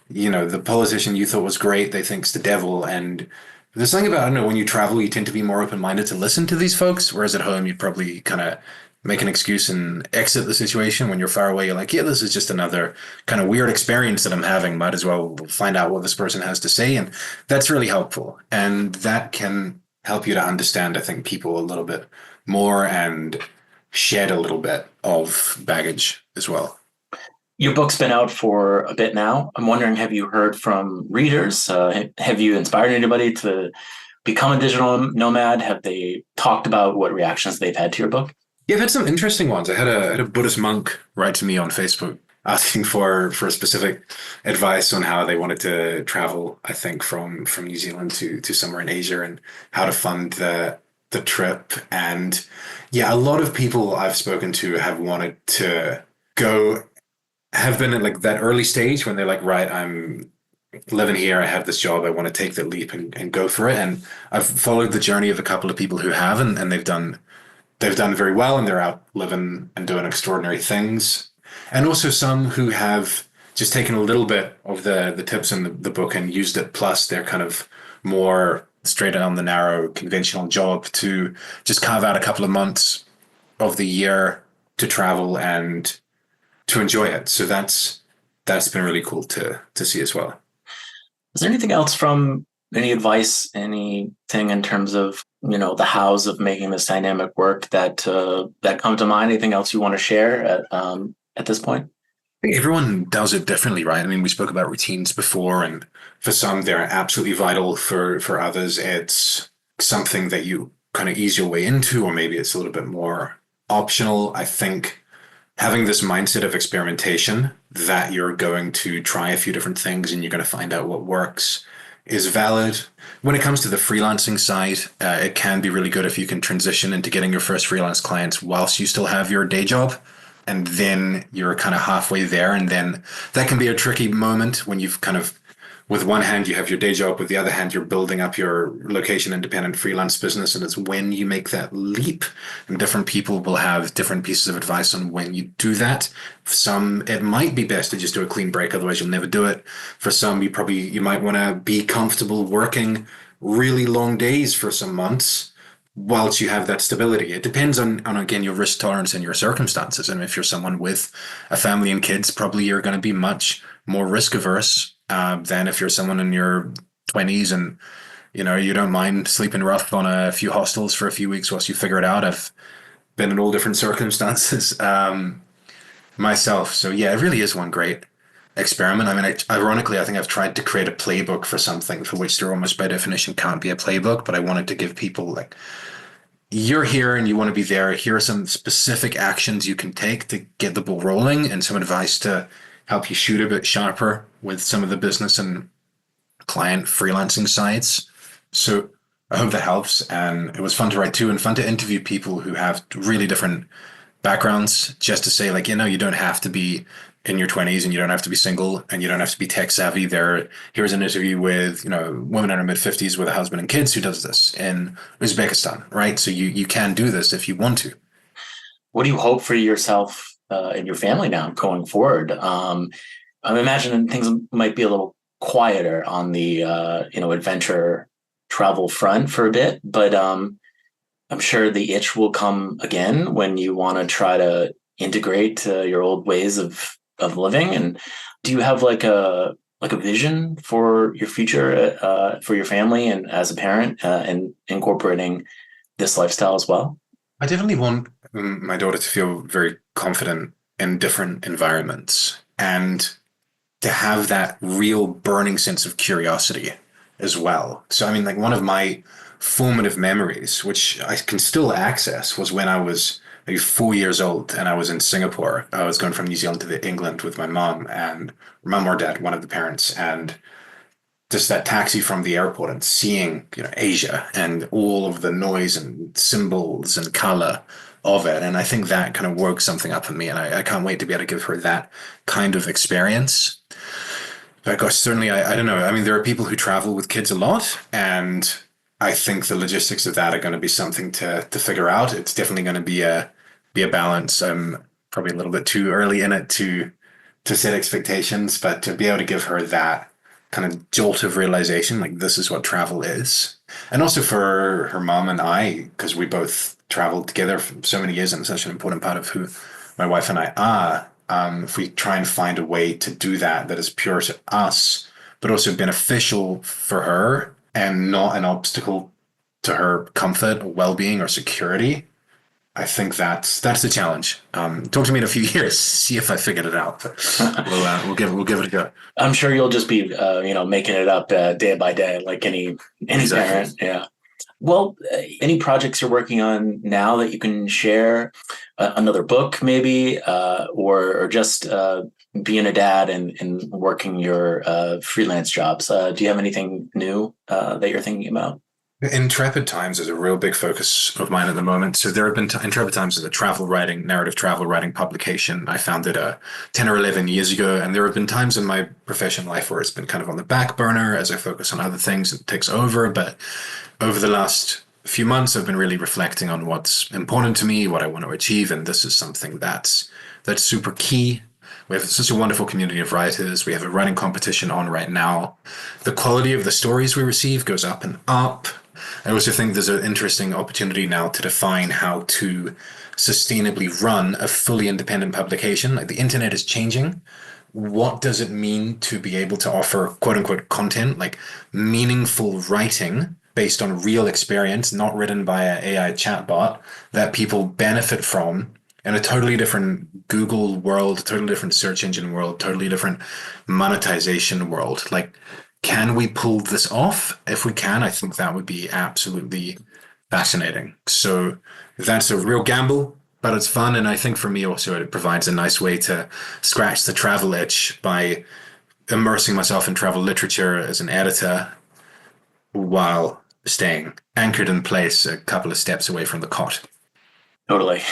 the politician you thought was great, they think's the devil. And there's something about, I don't know, when you travel you tend to be more open-minded to listen to these folks, whereas at home you'd probably kind of make an excuse and exit the situation. When you're far away, you're like, yeah, this is just another kind of weird experience that I'm having. Might as well find out what this person has to say. And that's really helpful. And that can help you to understand, I think, people a little bit more and shed a little bit of baggage as well. Your book's been out for a bit now. I'm wondering, have you heard from readers? Have you inspired anybody to become a digital nomad? Have they talked about what reactions they've had to your book? Yeah, I've had some interesting ones. I had a Buddhist monk write to me on Facebook asking for specific advice on how they wanted to travel, I think, from New Zealand to somewhere in Asia and how to fund the trip. And yeah, a lot of people I've spoken to have wanted to go, have been at like that early stage when they're like, right, I'm living here, I have this job, I want to take the leap and go for it. And I've followed the journey of a couple of people who have, and they've done very well and they're out living and doing extraordinary things. And also some who have just taken a little bit of the tips in the book and used it, plus their kind of more straight on the narrow conventional job to just carve out a couple of months of the year to travel and to enjoy it. So that's been really cool to see as well. Is there anything else from any advice, anything in terms of the hows of making this dynamic work that come to mind? Anything else you want to share at this point? I think everyone does it differently, right? I mean, we spoke about routines before, and for some, they're absolutely vital. For others, it's something that you kind of ease your way into, or maybe it's a little bit more optional. I think having this mindset of experimentation that you're going to try a few different things and you're going to find out what works is valid. When it comes to the freelancing side, it can be really good if you can transition into getting your first freelance clients whilst you still have your day job. And then you're kind of halfway there. And then that can be a tricky moment when you've kind of, with one hand, you have your day job, with the other hand, you're building up your location independent freelance business. And it's when you make that leap. And different people will have different pieces of advice on when you do that. For some, it might be best to just do a clean break, otherwise you'll never do it. For some, you might want to be comfortable working really long days for some months whilst you have that stability. It depends on again your risk tolerance and your circumstances. And if you're someone with a family and kids, probably you're going to be much more risk averse than if you're someone in your 20s and you don't mind sleeping rough on a few hostels for a few weeks whilst you figure it out. I've been in all different circumstances myself. So yeah, it really is one great experiment. I mean, ironically, I think I've tried to create a playbook for something for which there almost by definition can't be a playbook, but I wanted to give people like, you're here and you want to be there. Here are some specific actions you can take to get the ball rolling and some advice to help you shoot a bit sharper with some of the business and client freelancing sides. So I hope that helps. And it was fun to write too and fun to interview people who have really different backgrounds just to say, like, you don't have to be in your 20s and you don't have to be single and you don't have to be tech savvy. Here's an interview with, women in her mid 50s with a husband and kids who does this in Uzbekistan, right? So you can do this if you want to. What do you hope for yourself and your family now going forward? I'm imagining things might be a little quieter on the adventure travel front for a bit, but I'm sure the itch will come again when you want to try to integrate your old ways of living. And do you have like a vision for your future for your family and as a parent and incorporating this lifestyle as well? I definitely want my daughter to feel very confident in different environments and to have that real burning sense of curiosity as well. So, I mean, like one of my formative memories, which I can still access, was when I was maybe 4 years old and I was in Singapore. I was going from New Zealand to England with my mom or dad, one of the parents, and just that taxi from the airport and seeing, Asia and all of the noise and symbols and color of it. And I think that kind of woke something up in me. And I can't wait to be able to give her that kind of experience. But gosh, certainly, I don't know. I mean, there are people who travel with kids a lot, and I think the logistics of that are going to be something to figure out. It's definitely going to be a balance. I'm probably a little bit too early in it to set expectations, but to be able to give her that kind of jolt of realization, like this is what travel is. And also for her mom and I, because we both traveled together for so many years and such an important part of who my wife and I are, if we try and find a way to do that that is pure to us, but also beneficial for her and not an obstacle to her comfort or well-being or security, I think that's the challenge. Talk to me in a few years, see if I figured it out. But we'll give it a go. I'm sure you'll just be, making it up day by day, like any Exactly. parent. Yeah. Well, any projects you're working on now that you can share? Another book, maybe, or just being a dad and working your freelance jobs. Do you have anything new that you're thinking about? Intrepid Times is a real big focus of mine at the moment. So there have been Intrepid Times is a narrative travel writing publication. I founded 10 or 11 years ago, and there have been times in my professional life where it's been kind of on the back burner as I focus on other things and it takes over. But over the last few months, I've been really reflecting on what's important to me, what I want to achieve, and this is something that's super key. We have such a wonderful community of writers. We have a writing competition on right now. The quality of the stories we receive goes up and up. I also think there's an interesting opportunity now to define how to sustainably run a fully independent publication. Like the internet is changing. What does it mean to be able to offer quote unquote content, like meaningful writing based on real experience, not written by an AI chatbot that people benefit from in a totally different Google world, totally different search engine world, totally different monetization world? Like, can we pull this off? If we can, I think that would be absolutely fascinating. So that's a real gamble, but it's fun. And I think for me also, it provides a nice way to scratch the travel itch by immersing myself in travel literature as an editor while staying anchored in place a couple of steps away from the cot. Totally.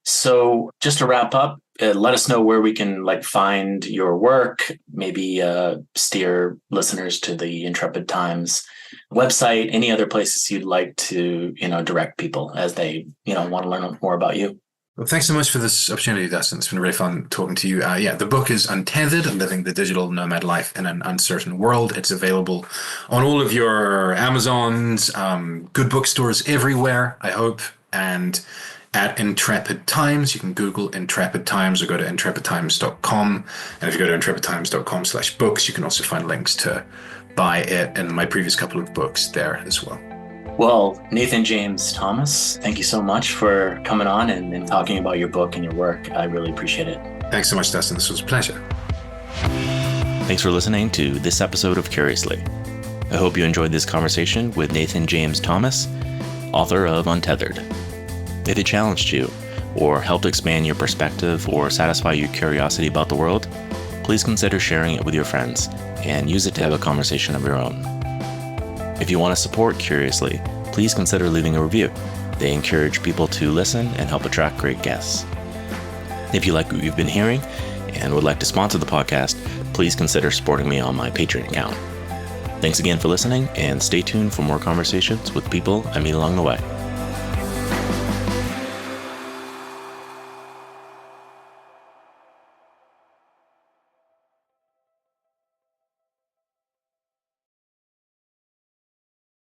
So just to wrap up, let us know where we can find your work, maybe steer listeners to the Intrepid Times website, any other places you'd like to, direct people as they, want to learn more about you. Well, thanks so much for this opportunity, Dustin. It's been really fun talking to you. The book is Untethered, Living the Digital Nomad Life in an Uncertain World. It's available on all of your Amazons, good bookstores everywhere, I hope, and at Intrepid Times. You can Google Intrepid Times or go to intrepidtimes.com. And if you go to intrepidtimes.com/books, you can also find links to buy it and my previous couple of books there as well. Well, Nathan James Thomas, thank you so much for coming on and talking about your book and your work. I really appreciate it. Thanks so much, Dustin. This was a pleasure. Thanks for listening to this episode of Curiously. I hope you enjoyed this conversation with Nathan James Thomas, author of Untethered. If it challenged you, or helped expand your perspective or satisfy your curiosity about the world, please consider sharing it with your friends and use it to have a conversation of your own. If you want to support Curiously, please consider leaving a review. They encourage people to listen and help attract great guests. If you like what you've been hearing and would like to sponsor the podcast, please consider supporting me on my Patreon account. Thanks again for listening, and stay tuned for more conversations with people I meet along the way.